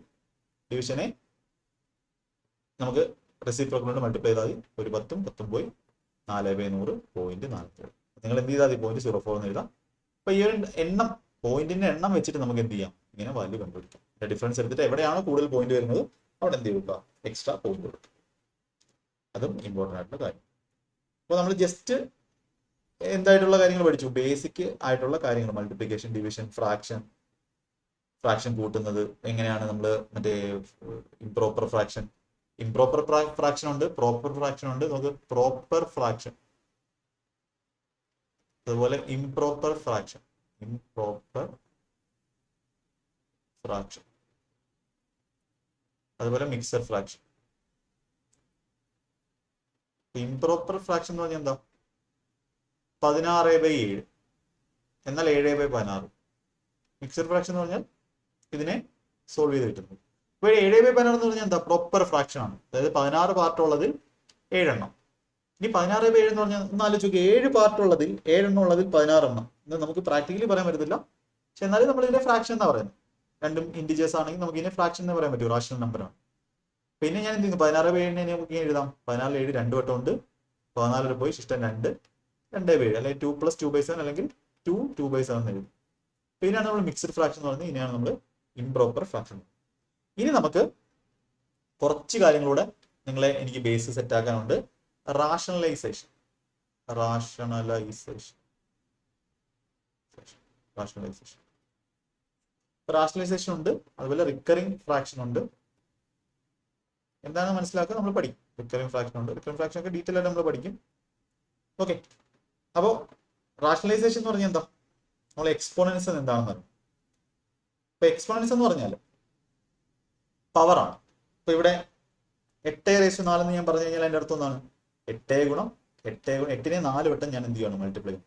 ഡിവിഷനെ നമുക്ക് റെസിപ്രോക്കൽ കൊണ്ട് മൾട്ടിപ്ലൈ ചെയ്താൽ മതി. ഒരു 10ഉം 10ഉം പോയി 4/100 0.47. നിങ്ങൾ എന്ത് ചെയ്താൽ മതി? 0.04 എന്ന് എഴുതാം. അപ്പൊ ഈ ഒരു എണ്ണം, പോയിന്റിന്റെ എണ്ണം വെച്ചിട്ട് നമുക്ക് എന്ത് ചെയ്യാം? ഇങ്ങനെ വാല്യൂ കണ്ടുപിടിക്കാം. ഡിഫറൻസ് എടുത്തിട്ട് എവിടെയാണോ കൂടുതൽ പോയിന്റ് വരുന്നത് അവിടെ എന്ത് ചെയ്യുക? എക്സ്ട്രാ പോയിന്റ് കൊടുക്കും. അതും ഇമ്പോർട്ടൻ്റ് ആയിട്ടുള്ള കാര്യം. അപ്പോൾ നമ്മൾ ജസ്റ്റ് എന്തായിട്ടുള്ള കാര്യങ്ങൾ പഠിച്ചു? ബേസിക് ആയിട്ടുള്ള കാര്യങ്ങൾ, മൾട്ടിപ്ലിക്കേഷൻ, ഡിവിഷൻ, ഫ്രാക്ഷൻ കൂട്ടുന്നത് എങ്ങനെയാണ്, നമ്മൾ മറ്റേ ഇംപ്രോപ്പർ ഫ്രാക്ഷൻ ഉണ്ട്, പ്രോപ്പർ ഫ്രാക്ഷൻ ഉണ്ട്. നമുക്ക് പ്രോപ്പർ ഫ്രാക്ഷൻ, അതുപോലെ ഇംപ്രോപ്പർ ഫ്രാക്ഷൻ, അതുപോലെ മിക്സഡ് ഫ്രാക്ഷൻ. ഇംപ്രോപ്പർ ഫ്രാക്ഷൻ എന്ന് പറഞ്ഞാൽ എന്താ? 16/7 എന്നാൽ 7/16. മിക്സഡ് ഫ്രാക്ഷൻ എന്ന് പറഞ്ഞാൽ ഇതിനെ സോൾവ് ചെയ്ത് കിട്ടുന്നത്. ഇപ്പൊ 7/16 എന്ന് പറഞ്ഞാൽ എന്താ? പ്രോപ്പർ ഫ്രാക്ഷൻ ആണ്. അതായത് 16 പാർട്ട് ഉള്ളതിൽ 7 എണ്ണം. ഇനി 16/7 എന്ന് പറഞ്ഞാൽ ഒന്ന് ആലോചിക്കുക. 7 പാർട്ട് ഉള്ളതിൽ 7 എണ്ണം ഉള്ളതിൽ 16 എണ്ണം. ഇത് നമുക്ക് പ്രാക്ടിക്കലി പറയാൻ പറ്റത്തില്ല. പക്ഷെ എന്നാലും നമ്മൾ ഇതിനെ ഫ്രാക്ഷൻ എന്നാ പറയുന്നത്. രണ്ടും ഇൻഡിജേഴ്സ് ആണെങ്കിൽ നമുക്ക് ഇതിനെ ഫ്രാക്ഷൻ എന്ന് പറയാൻ പറ്റും. റാഷണൽ നമ്പറാണ്. പിന്നെ ഞാൻ എന്ത് ചെയ്യുന്നു? 16/7 നമുക്ക് ഇങ്ങനെ എഴുതാം. 14/7 2 വട്ടം ഉണ്ട്. 14 പോയി ശിഷ്ടം 2, 2/7 അല്ലെങ്കിൽ 2 + 2/7 അല്ലെങ്കിൽ 2/7 എഴുതും. പിന്നെയാണ് നമ്മൾ മിക്സഡ് ഫ്രാക്ഷൻ എന്ന് പറയുന്നത്. ഇനിയാണ് നമ്മൾ ഇംപ്രോപ്പർ ഫ്രാക്ഷൻ. ഇനി നമുക്ക് കുറച്ച് കാര്യങ്ങളൂടെ എനിക്ക് ബേസ് സെറ്റ് ആക്കാനുണ്ട്. റാഷണലൈസേഷൻ ഉണ്ട്, അതുപോലെ റിക്കറിംഗ് ഫ്രാക്ഷൻ ഉണ്ട്. എന്താണ് മനസ്സിലാക്കുക? നമ്മൾ പഠിക്കും. റിക്കറിംഗ് ഫ്രാക്ഷൻ ഉണ്ട്. റിക്കറിംഗ് ഫ്രാക്ഷൻ ഒക്കെ ഡീറ്റെയിൽ ആയിട്ട് നമ്മൾ പഠിക്കും. ഓക്കെ. അപ്പോൾ റാഷണലൈസേഷൻ എന്ന് പറഞ്ഞാൽ എന്താ? നമ്മൾ എക്സ്പോണൻസ് എന്താണെന്ന് അറിയാം. ഇപ്പൊ എക്സ്പോണൻസ് എന്ന് പറഞ്ഞാൽ പവറാണ്. ഇപ്പൊ ഇവിടെ 8/4 എന്ന് ഞാൻ പറഞ്ഞു കഴിഞ്ഞാൽ അതിന്റെ അർത്ഥം എന്താണ്? 8 നെ 4 വട്ടം ഞാൻ എന്ത് ചെയ്യണം? മൾട്ടിപ്ലൈ ചെയ്യണം.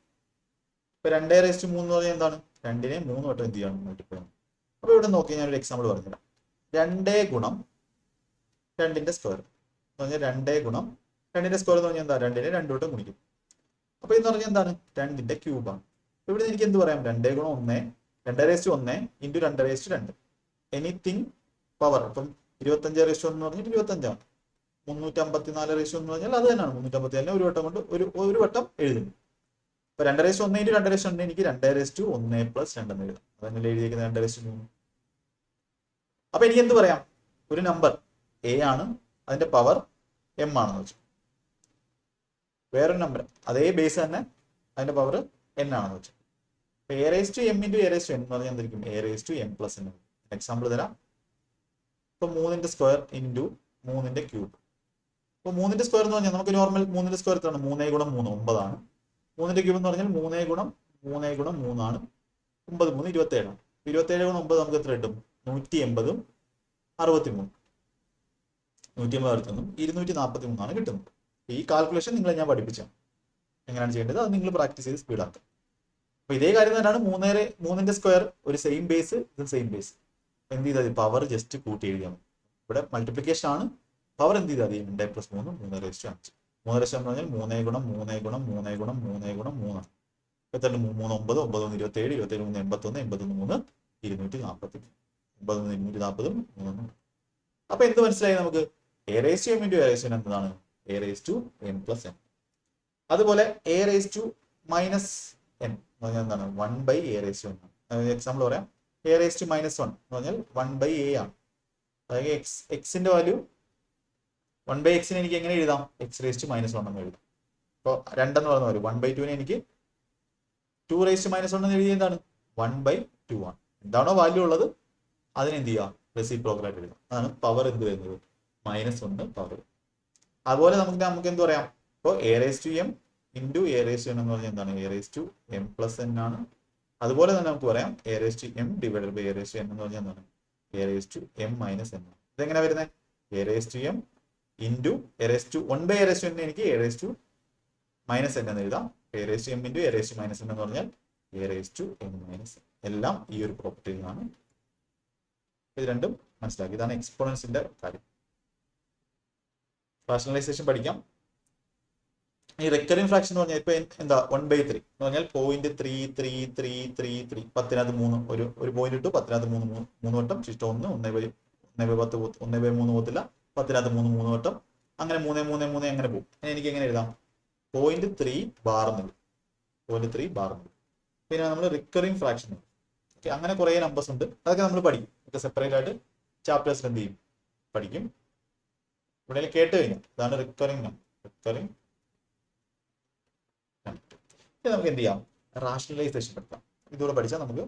ഇപ്പൊ 2/3 എന്ന് പറഞ്ഞാൽ എന്താണ്? 2നെ 3 വട്ടം എന്ത് ചെയ്യണം? മൾട്ടിപ്ലൈ ചെയ്യണം. അപ്പൊ ഇവിടെ നോക്കി ഞാൻ ഒരു എക്സാമ്പിൾ പറഞ്ഞുതരാം. 2 ഗുണം 2ന്റെ സ്ക്വയർ എന്ന് പറഞ്ഞാൽ 2 ഗുണം 2ന്റെ സ്ക്വയർ എന്ന് പറഞ്ഞാൽ എന്താ? 2നെ 2 വട്ടം ഗുണിക്കും. അപ്പൊ ഇതെന്ന് പറഞ്ഞാൽ എന്താണ്? 2ന്റെ ക്യൂബാണ്. അപ്പൊ ഇവിടെ എനിക്ക് എന്ത് പറയാം? 2 ഗുണം 1 2/1 ഇൻറ്റു 2/2 എനിത്തിങ് പവർ. ഇപ്പം 25/1 എന്ന് പറഞ്ഞാൽ 25 ആണ്. 354/1 എന്ന് പറഞ്ഞാൽ അത് തന്നെയാണ്. 354 ഒരു വട്ടം കൊണ്ട് ഒരു വട്ടം എഴുതുന്നു. ഇപ്പൊ 2/1 ഇൻറ്റു 2/2 എനിക്ക് 2/1 + 2 എന്ന് എഴുതാം. അതങ്ങനെ എഴുതിയിരിക്കുന്നത് 2/3. അപ്പൊ എനിക്ക് എന്ത് പറയാം? ഒരു നമ്പർ എ ആണ്, അതിന്റെ പവർ എം ആണെന്ന് വെച്ചു. വേറൊരു നമ്പർ അതേ ബേസ് തന്നെ, അതിന്റെ പവർ n ആണെന്ന് വെച്ചു. A raised to m into A raised to n എന്ന് പറഞ്ഞാൽ എന്തായിരിക്കും? A raised to m plus n. Example തരാം. ഇപ്പൊ 3ന്റെ സ്ക്വയർ ഇൻറ്റു 3ന്റെ ക്യൂബ്. ഇപ്പൊ 3ന്റെ സ്ക്വയർ എന്ന് പറഞ്ഞാൽ നമുക്ക് നോർമൽ 3ന്റെ സ്ക്വയർ എത്രയാണ്? 3 ഗുണം 3 9 ആണ്. 3ന്റെ ക്യൂബ് എന്ന് പറഞ്ഞാൽ 3 ഗുണം 3 ആണ്. 9 3 27 ആണ്. 27 ഗുണം 9 നമുക്ക് എത്ര കിട്ടും? 180 63. 180 243 ആണ് കിട്ടുന്നത്. ഈ കാൽക്കുലേഷൻ നിങ്ങളെ ഞാൻ പഠിപ്പിച്ചാണ് എങ്ങനെയാണ് ചെയ്യേണ്ടത്. അത് നിങ്ങൾ പ്രാക്ടീസ് ചെയ്ത് സ്പീഡാക്കുക. അപ്പൊ ഇതേ കാര്യം തന്നെയാണ് 3ന്റെ സ്ക്വയർ ഒരു സെയിം ബേസ്, ഇത് സെയിം ബേസ്. എന്ത് ചെയ്താൽ പവർ ജസ്റ്റ് കൂട്ടി എഴുതിയാൽ മതി. ഇവിടെ മൾട്ടിപ്ലിക്കേഷൻ ആണ്. പവർ എന്ത് ചെയ്താൽ 2 + 3 3/5. 3/5 എന്ന് പറഞ്ഞാൽ 3 ഗുണം 3 ഗുണം 3 ഗുണം 3 ഗുണം 3 ആണ്. എത്ര? 3 9 9 9 27 27 3 81 81 3 240 81 240 3. അപ്പൊ എന്ത് മനസ്സിലായി നമുക്ക്? A raised to m into A raised to n എന്നതാണ് A raised to m plus n. അതുപോലെ A raised to minus n എന്ന് പറഞ്ഞാൽ എന്താണ്? 1/A raised to n. Example പറയാം. A raised to -1 എന്ന് പറഞ്ഞാൽ 1/A ആണ്. അതായത് എക്സിന്റെ വാല്യൂ 1/x നെ എനിക്ക് എങ്ങനെ എഴുതാം? x raised to -1 എന്ന് എഴുതാം. അപ്പോൾ 2 എന്ന് പറഞ്ഞ വാല്യൂ 1/2 നെ എനിക്ക് 2 raised to -1 എന്ന് എഴുതിയത് എന്താണ്? 1/2 ആണ്. എന്താണോ വാല്യൂ ഉള്ളത് അതിനെന്ത് ചെയ്യുക? റെസിപ്രോക്കൽ ആയിട്ട് എഴുതാം. അതാണ് പവർ എന്ത് വരുന്നത്? -1 പവർ. അതുപോലെ നമുക്ക് എന്ത് പറയാം, ഇപ്പോൾ a raise to m into a raise to n എന്ന് പറഞ്ഞാൽ എന്താണ്, a raise to m plus n ആണ്. അതുപോലെ തന്നെ നമുക്ക് പറയാം a raise to m divided by a raise to n എന്ന് പറഞ്ഞാൽ എന്താണ്, a raise to m minus n. ഇതെങ്ങനെ വരുന്നത്, a raise to m into a raise to 1 by a raise to n, എനിക്ക് a raise to minus n എന്ന് എഴുതാം. A raise to m into a raise to minus n എന്ന് പറഞ്ഞാൽ a raise to m minus n. എല്ലാം ഈ ഒരു പ്രോപ്പർട്ടിയിൽ നിന്നാണ്. ഇത് രണ്ടും മനസ്സിലാക്കി. ഇതാണ് എക്സ്പോണൻസിന്റെ കാര്യം. റാഷണലൈസേഷൻ പഠിക്കാം. ഈ റിക്കറിംഗ് ഫ്രാക്ഷൻ എന്ന് പറഞ്ഞാൽ ഇപ്പൊ എന്താ 1/3 എന്ന് പറഞ്ഞാൽ 0.3333 10-3 ഒരു പോയിന്റ് ഇട്ടു, 10-3 വട്ടം, ശിഷ്ടം 1 1/10 1/3 പോകത്തില്ല, 10-3 വട്ടം, അങ്ങനെ 3 അങ്ങനെ പോകും. എനിക്ക് എങ്ങനെ എഴുതാം, 0.3 ബാർ എന്നുള്ളത്, 0.3 ബാർ എന്നുള്ളത്. പിന്നെ നമ്മൾ റിക്കറിംഗ് ഫ്രാക്ഷൻ, ഓക്കെ, അങ്ങനെ കുറെ നമ്പേഴ്സ് ഉണ്ട്, അതൊക്കെ നമ്മൾ പഠിക്കും. ഒക്കെ സെപ്പറേറ്റ് ആയിട്ട് ചാപ്റ്റേഴ്സിൽ എന്ത് ചെയ്യും, പഠിക്കും. ഇവിടെ കേട്ട് കഴിഞ്ഞാൽ ഇതാണ് റിക്കറിംഗ് നമ്പർ, റിക്കറിംഗ്. നമുക്ക് എന്ത് ചെയ്യാം, റാഷണലൈസേഷൻ പഠിക്കാം. ഇതുകൂടെ പഠിച്ചാൽ നമുക്ക്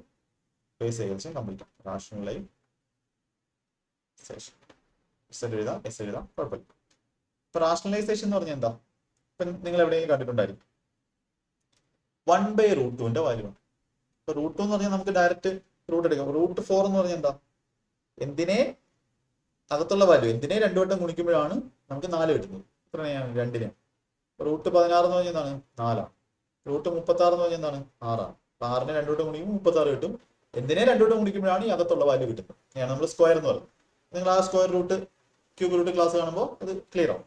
ബേസ് ഏകദേശം കംപ്ലീറ്റ് ആവും. റാഷണലൈസേഷൻ എഴുതാം, കുഴപ്പമില്ല. ഇപ്പൊ റാഷണലൈസേഷൻ എന്ന് പറഞ്ഞാൽ എന്താ, ഇപ്പൊ നിങ്ങൾ എവിടെയെങ്കിലും കണ്ടിട്ടുണ്ടായിരിക്കും 1/√2 വാല്യൂ ആണ്. ഇപ്പൊ √2 എന്ന് പറഞ്ഞാൽ നമുക്ക് ഡയറക്റ്റ് റൂട്ട് എടുക്കാം. √4 എന്ന് പറഞ്ഞാൽ എന്താ, എന്തിനെ അകത്തുള്ള വാല്യൂ എന്തിനെ 2 വട്ടം ഗുണിക്കുമ്പോഴാണ് നമുക്ക് 4 കിട്ടുന്നത്. എത്രയാണ്, 2-നെ. √16 എന്ന് പറഞ്ഞാൽ എന്താണ്, 4ആണ്. √36 എന്ന് പറഞ്ഞാൽ എന്താണ്, 6ആണ്. അപ്പൊ 6-നെ 2 വട്ടം ഗുണിക്കുമ്പോൾ 36 കിട്ടും. എന്തിനെ 2 വട്ടം ഗുണിക്കുമ്പോഴാണ് ഈ അകത്തുള്ള വാല്യൂ കിട്ടുന്നത്. ഞാൻ നമ്മൾ സ്ക്വയർ എന്ന് പറയുന്നത്. നിങ്ങൾ ആ square root cube root class കാണുമ്പോൾ അത് ക്ലിയർ ആവും.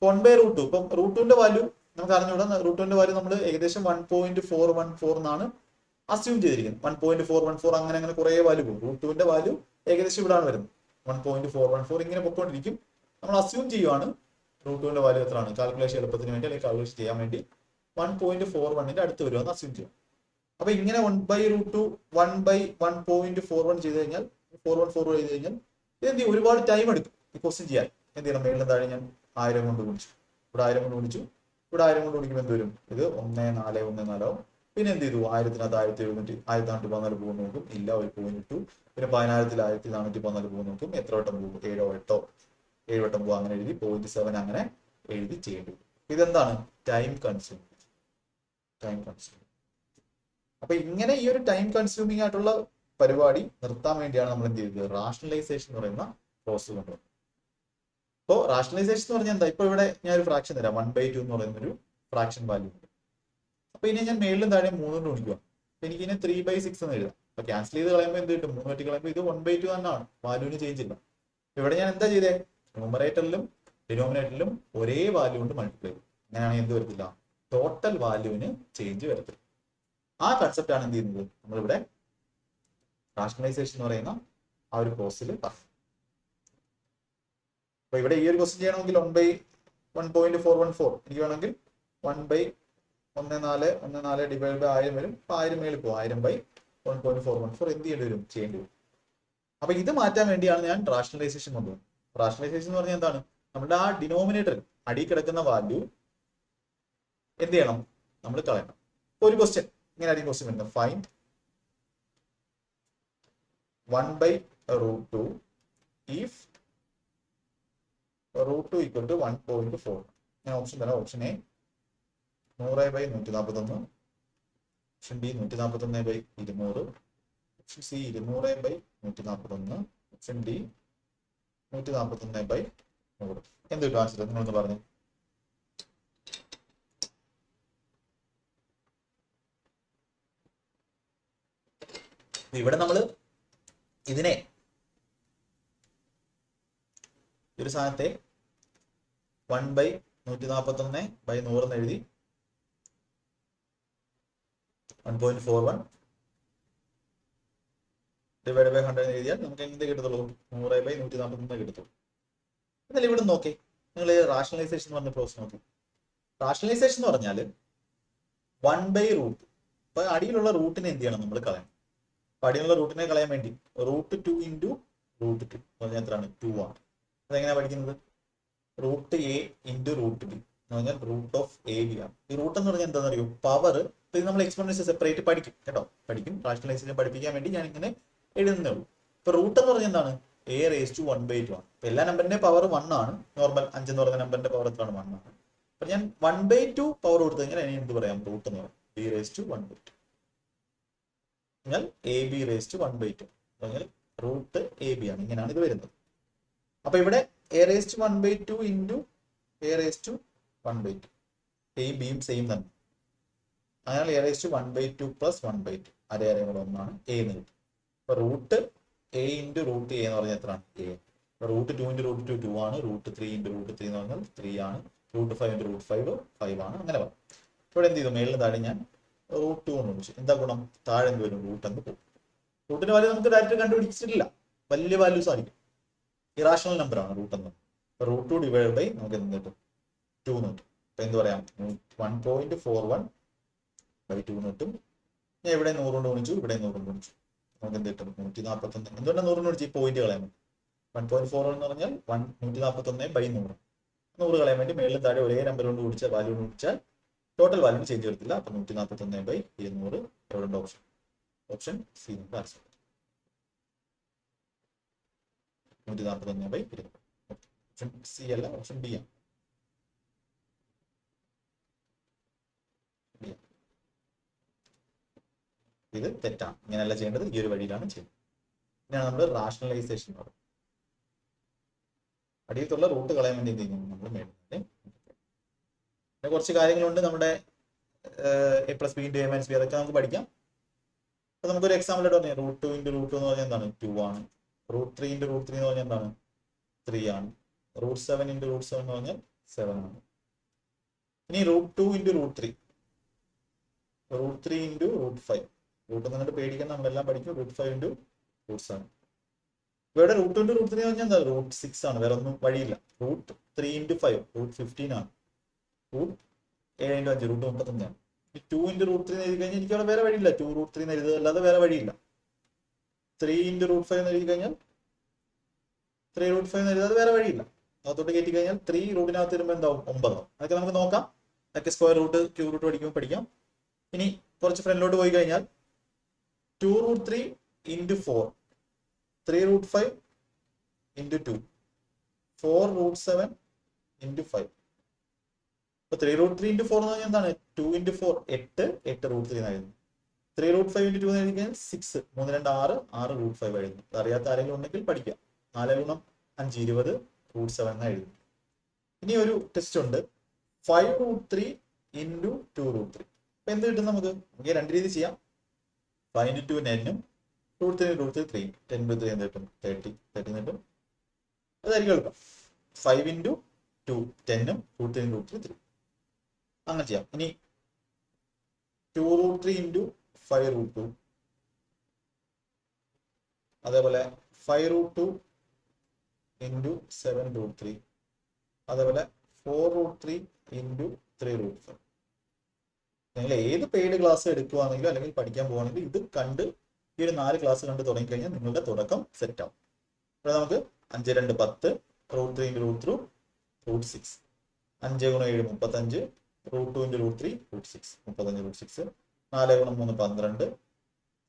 1/√2, ഇപ്പം √2ന്റെ വാല്യൂ നമുക്ക് അറിഞ്ഞുകൂടാ. √2ന്റെ വാല്യൂ നമ്മൾ ഏകദേശം 1.414 എന്നാണ് അസ്യൂം ചെയ്തിരിക്കുന്നത്. 1.414 അങ്ങനെ കുറെ വാല്യൂ പോകും. √2ന്റെ വാല്യൂ ഏകദേശം ഇവിടാണ് വരുന്നത്, 1.414 ഇങ്ങനെ പൊക്കോണ്ടിരിക്കും. നമ്മൾ അസ്യൂം ചെയ്യുവാണ് √2ന്റെ വാല്യൂ എത്രയാണ്, കാൽക്കുലേഷൻ എളുപ്പത്തിന് വേണ്ടി അല്ലെങ്കിൽ കാൽക്കുലേഷൻ ചെയ്യാൻ വേണ്ടി 1.41ന്റെ അടുത്ത് വരുമെന്ന് അസ്യൂം ചെയ്യും. അപ്പൊ ഇങ്ങനെ 1/√2 1/1.41 ചെയ്ത് കഴിഞ്ഞാൽ 414 ചെയ്ത് കഴിഞ്ഞാൽ ഇതെന്ത് ചെയ്യും, ഒരുപാട് ടൈം എടുക്കും ഈ ക്വസ്റ്റ്യൻ ചെയ്യാൻ. എന്ത് ചെയ്യണം, മേളിലും താഴെ ഞാൻ 1000 കൊണ്ട് ഗുണിച്ചു, ഇവിടെ 1000 കൊണ്ട് ഗുണിച്ചു, ഇവിടെ 1000 കൊണ്ട് ഗുണിക്കുമ്പോൾ എന്ത് വരും, ഇത് 1414 ആവും. പിന്നെ എന്ത് ചെയ്തു, 1000-നകത്ത് 1414 പോകുന്ന നോക്കും, ഇല്ല, ഒരു പോയിന്റ് ഇട്ടു. പിന്നെ 10,000-ൽ 1414 പോകുന്ന നോക്കും, എത്ര വട്ടം പോകും, 7 വട്ടം പോകും. അങ്ങനെ എഴുതി 0.7 അങ്ങനെ എഴുതി ചെയ്യേണ്ടി വരും. ഇതെന്താണ്, ടൈം കൺസ്യൂമിങ്. അപ്പൊ ഇങ്ങനെ ഈ ഒരു ടൈം കൺസ്യൂമിങ് ആയിട്ടുള്ള പരിപാടി നിർത്താൻ വേണ്ടിയാണ് നമ്മൾ എന്ത് ചെയ്തത്, റാഷണലൈസേഷൻ എന്ന് പറയുന്ന പ്രോസസ് കൊണ്ടുവന്നത്. അപ്പോൾ റാഷണലൈസേഷൻ എന്ന് പറഞ്ഞാൽ എന്താ, ഇപ്പൊ ഇവിടെ ഞാൻ ഒരു ഫ്രാക്ഷൻ തരാം, 1/2 എന്ന് പറയുന്ന ഒരു ഫ്രാക്ഷൻ വാല്യൂ ഉണ്ട്. അപ്പൊ ഇനി ഞാൻ മേളിലും താഴെ 3 കൊണ്ട് ഗുണിക്കുക. അപ്പൊ എനിക്ക് ഇനി 3/6 എന്ന് എഴുതാം. അപ്പൊ ക്യാൻസൽ ചെയ്ത് കളയുമ്പോൾ എന്ത് കിട്ടും, 3 വെട്ടി കളയുമ്പോൾ ഇത് 1/2 തന്നെയാണ്, വാല്യൂവിന് ചേഞ്ച് ഇല്ല. ഇവിടെ ഞാൻ എന്താ ചെയ്തേ, ന്യൂമറേറ്ററിലും ഡിനോമിനേറ്ററിലും ഒരേ വാല്യൂ കൊണ്ട് മൾട്ടിപ്ലൈ ചെയ്തു. അങ്ങനെയാണെങ്കിൽ എന്ത് വരത്തില്ല, ടോട്ടൽ വാല്യൂവിന് ചേഞ്ച് വരത്തില്ല. ആ കൺസെപ്റ്റ് ആണ് എന്ത് ചെയ്യുന്നത്, നമ്മളിവിടെ റാഷണലൈസേഷൻ എന്ന് പറയുന്ന ആ ഒരു പ്രോസസ്സിൽ പറഞ്ഞു. അപ്പൊ ഇവിടെ ഈ ഒരു ക്വസ്റ്റ്യൻ ചെയ്യണമെങ്കിൽ 1/1.414 എനിക്ക് വേണമെങ്കിൽ 1/14 ഡിവൈഡ് ബൈ 1000 വരും. 1000 മേളിൽ പോകും, 1000/1.414 എന്ത് ചെയ്യേണ്ടി വരും, ചെയ്യേണ്ടി വരും. അപ്പൊ ഇത് മാറ്റാൻ വേണ്ടിയാണ് ഞാൻ റാഷണലൈസേഷൻ കൊണ്ടുവന്നത്. റാഷണലൈസേഷൻ എന്ന് പറഞ്ഞാൽ എന്താണ്, നമ്മുടെ ആ ഡിനോമിനേറ്ററിൽ അടിയിൽ കിടക്കുന്ന വാല്യൂ എന്ത് ചെയ്യണം, നമ്മൾ കളയണം. ഒരു ക്വസ്റ്റ്യൻ ഇങ്ങനെ ആയിരിക്കും ക്വസ്റ്റ്യൻ വരുന്നത്, ഫൈൻഡ് 1/√2 if √2 = 1.4. ഞാൻ ഓപ്ഷൻ തരാം. Option A 100/141, option B 141/200, option C 200/141, option D 141/100. എന്ത് കിട്ടും ആൻസർ, നിങ്ങളൊന്ന് പറഞ്ഞു. ഇവിടെ നമ്മൾ ഇതിനെ ഒരു സാധനത്തെ 1/141/100 എന്ന് എഴുതി 1.41 ഡിവൈഡ് ബൈ 100 എഴുതിയാൽ നമുക്ക് എന്ത് കിട്ടത്തുള്ളൂ, 100/141 കിട്ടത്തുള്ളൂ. എന്നാലും ഇവിടെ നോക്കി, നിങ്ങൾ റാഷണലൈസേഷൻ എന്ന് പറഞ്ഞ പ്രോസസ് നോക്കി. റാഷണലൈസേഷൻ എന്ന് പറഞ്ഞാൽ 1/√2, അപ്പൊ അടിയിലുള്ള റൂട്ടിനെ എന്ത് ചെയ്യണം, നമ്മൾ കളയണം. അപ്പൊ അടിയിലുള്ള റൂട്ടിനെ കളയാൻ വേണ്ടി √2 × √2 പറഞ്ഞാൽ എത്രയാണ്, 2 ആണ്. അതെങ്ങനെയാണ് പഠിക്കുന്നത്, √a × √b എന്ന് പറഞ്ഞാൽ √(a)b ആണ്. ഈ റൂട്ട് എന്ന് പറഞ്ഞാൽ എന്താണെന്ന് അറിയോ, പവർ. ഇത് നമ്മൾ എക്സ്പോണൻഷ്യൽ സെപ്പറേറ്റ് പഠിക്കും കേട്ടോ, പഠിക്കും. റാഷണലൈസേഷൻ പഠിപ്പിക്കാൻ വേണ്ടി ഞാൻ ഇങ്ങനെ എഴുതുന്നേ ഉള്ളൂ. ഇപ്പൊ റൂട്ട് എന്ന് പറഞ്ഞാൽ എന്താണ്, a raised to 1/2 ആണ്. എല്ലാ നമ്പറിന്റെ പവർ 1 ആണ്. നോർമൽ 5 എന്ന് പറയുന്ന നമ്പറിന്റെ പവർ എത്രയാണ്? 1 ആണ്. അപ്പൊ ഞാൻ 1/2 പവർ കൊടുത്തു കഴിഞ്ഞാൽ ഇനി എന്ത് പറയാം? റൂട്ട് എന്ന് പറയാം. b/1/2 എന്നാൽ ab/1/2 പറഞ്ഞാൽ റൂട്ട് ab ആണ്. ഇങ്ങനെയാണ് ഇത് വരുന്നത്. അപ്പൊ ഇവിടെ a/1/2 ഇൻറ്റു a/1/2 എയും ബിയും സെയിം തന്നെ. അതിനാൽ a/1/2 പ്ലസ് 1/2 അരയും കൂടെ ഒന്നാണ് a എന്ന് കിട്ടും. അപ്പൊ root a into root a എന്ന് പറഞ്ഞാൽ എത്രയാണ്? a. റൂട്ട് 2 ഇൻറ്റു റൂട്ട് 2 2 ആണ്. റൂട്ട് 3 ഇൻറ്റു റൂട്ട് 3 എന്ന് പറഞ്ഞാൽ 3 ആണ്. റൂട്ട് 5 ഇൻറ്റു റൂട്ട് 5 5 ആണ്. അങ്ങനെ പറയാം. ഇവിടെ എന്ത് ചെയ്തു? മേളിൽ താഴെ ഞാൻ റൂട്ട് 2 എന്ന് വിളിച്ചു. എന്താ ഗുണം? താഴെ എന്ത് വരും? റൂട്ട് എന്ന് പോകും. റൂട്ടിന്റെ വാല്യൂ നമുക്ക് ഡയറക്റ്റ് കണ്ടുപിടിച്ചിട്ടില്ല. വലിയ വാല്യൂസ് ആയിരിക്കും. ഇറാഷണൽ നമ്പർ ആണ് റൂട്ട് എന്ന്. റൂട്ട് 2 ഡിവൈഡ് ബൈ നമുക്ക് എന്ത് കിട്ടും? 2 എന്ന് കിട്ടും. അപ്പൊ എന്ത് പറയാം? 1.41/2 എന്ന് കിട്ടും. ഞാൻ ഇവിടെ 100 കൊണ്ട് ഗുണിച്ചു, ഇവിടെ 100 കൊണ്ട് ഗുണിച്ചു. നമുക്ക് എന്ത് കിട്ടും? 141. എന്തുകൊണ്ടാണ് 100 കൊണ്ട് ഗുണിച്ച്? ഈ പോയിന്റ് കളയാൻ വേണ്ടി. 1.4 എന്ന് പറഞ്ഞാൽ 141/100. 100 കളയാൻ വേണ്ടി മേളിൽ താഴെ ഒരേ നമ്പർ കൊണ്ട് ഗുണിച്ചാൽ വാല്യൂ കൊണ്ട് ഗുണിച്ചാൽ ടോട്ടൽ വാല്യൂ ചേഞ്ച് വരത്തില്ല. അപ്പൊ 141/200 എവിടെ ഉണ്ട്? ഓപ്ഷൻ സി നമുക്ക് ആൻസർ. 141/200. ഓപ്ഷൻ സി അല്ല, ഓപ്ഷൻ ബി ആണ്. ഇത് തെറ്റാണ്. ഇങ്ങനെയല്ല ചെയ്യേണ്ടത്, ഈ ഒരു വഴിയിലാണ് ചെയ്യുന്നത്. ഇതാണ് നമ്മൾ റാഷണലൈസേഷൻ എന്ന് പറയുന്നത്. അടിയത്തുള്ള റൂട്ട് കളയാൻ വേണ്ടി എന്ത് ചെയ്യുന്നു? നമ്മൾ മേടിക്കുന്നത്. പിന്നെ കുറച്ച് കാര്യങ്ങളുണ്ട് നമ്മുടെ a+b ഇൻറ്റു a - b അതൊക്കെ നമുക്ക് പഠിക്കാം. അപ്പൊ നമുക്കൊരു എക്സാമ്പിൾ ആയിട്ട് പറയാം. റൂട്ട് 2 ഇൻറ്റു റൂട്ട് 2 എന്ന് പറഞ്ഞാൽ എന്താണ്? 2 ആണ്. റൂട്ട് 3 ഇൻറ്റു റൂട്ട് 3 എന്ന് പറഞ്ഞാൽ എന്താണ്? 3 ആണ്. റൂട്ട് 7 ഇൻറ്റു റൂട്ട് 7 എന്ന് പറഞ്ഞാൽ 7 ആണ്. ഇനി root 2 into root 3, root 3 into root 5. Root എന്നിട്ട് പേടിക്കാൻ നമ്മളെല്ലാം പഠിക്കും. Root 5 into root 7. ഇവിടെ റൂട്ട് 2 ഇൻറ്റു റൂട്ട് 3 എന്ന് പറഞ്ഞാൽ എന്താ? റൂട്ട് 6 ആണ്. വേറെ ഒന്നും വഴിയില്ല. റൂട്ട് 3 ഇൻറ്റു 5 റൂട്ട് 15 ആണ്. റൂട്ട് 7 ഇൻറ്റു 5 റൂട്ട് 35 ആണ്. 2 ഇൻറ്റു റൂട്ട് 3 എന്ന് എഴുതി കഴിഞ്ഞാൽ എനിക്ക് അവിടെ വേറെ വഴിയില്ല. 2 റൂട്ട് 3 എന്ന് എഴുതുക അല്ലാതെ വേറെ വഴിയില്ല. 3 ഇൻറ്റു റൂട്ട് 5 എന്ന് എഴുതി കഴിഞ്ഞാൽ 3 റൂട്ട് 5 എന്ന് എഴുതാതെ വേറെ വഴിയില്ല. അകത്തോട്ട് കയറ്റി കഴിഞ്ഞാൽ 3 റൂട്ടിനകത്ത് വരുമ്പോൾ എന്താവും? 9 ആവും. അതൊക്കെ നമുക്ക് നോക്കാം. അതൊക്കെ സ്ക്വയർ റൂട്ട്, ക്യൂബ് റൂട്ട് പഠിക്കുമ്പോൾ പഠിക്കാം. ഇനി കുറച്ച് ഫ്രണ്ടിലോട്ട് പോയി കഴിഞ്ഞാൽ 2 root 3 into 4, 3 root 5 into 2, 4 root 7 into 5. അപ്പൊ 3 റൂട്ട് 3 ഇൻറ്റു 4 എന്ന് പറഞ്ഞാൽ എന്താണ്? 2 ഇൻറ്റു 4 8 റൂട്ട് 3 എന്നായിരുന്നു. 3 റൂട്ട് 5 ഇൻറ്റു 2 എന്ന് എഴുതി കഴിഞ്ഞാൽ 6, 3 2 6 റൂട്ട് 5 ആയിരുന്നു. അറിയാത്ത ആരെങ്കിലും ഉണ്ടെങ്കിൽ പഠിക്കാം. 4 ഗുണം 5 20 റൂട്ട് 7 എന്ന് എഴുതും. ഇനി ഒരു ടെസ്റ്റ് ഉണ്ട്. 5 റൂട്ട് 3 ഇൻറ്റു 2 റൂട്ട് 3. അപ്പൊ എന്ത് കിട്ടും നമുക്ക്? നമുക്ക് രണ്ട് രീതി ചെയ്യാം. 5 ഇൻറ്റു 2 10ഉം റൂട്ട് 3 റൂട്ട് 3 3. 10 ബൈ 3 എന്ത് കിട്ടും? 30 കിട്ടും. അതായിരിക്കും എളുപ്പം. 5 ഇൻറ്റു 2 10ഉം റൂട്ട് 3 റൂട്ട് 3 3. അങ്ങനെ ചെയ്യാം. ഇനി 2 റൂട്ട് 3 ഇൻറ്റു 5 റൂട്ട് 2, അതേപോലെ 5 റൂട്ട് 2 ഇൻറ്റു 7 റൂട്ട് 3, അതേപോലെ 4 റൂട്ട് 3 ഇൻറ്റു 3 റൂട്ട് 5. നിങ്ങൾ ഏത് പെയ്ഡ് ക്ലാസ് എടുക്കുകയാണെങ്കിലും അല്ലെങ്കിൽ പഠിക്കാൻ പോകുകയാണെങ്കിലും ഇത് കണ്ട് ഈ ഒരു 4 ക്ലാസ് കണ്ട് തുടങ്ങിക്കഴിഞ്ഞാൽ നിങ്ങളുടെ തുടക്കം സെറ്റ് ആവും. ഇവിടെ നമുക്ക് 5 2 10 റൂട്ട് 3 ഇൻറ്റു റൂട്ട് 3 റൂട്ട് 6, 5 ഗുണം 7 35 root 2 into root 3 root 6 35 root 6, 4 ഗുണം 3 12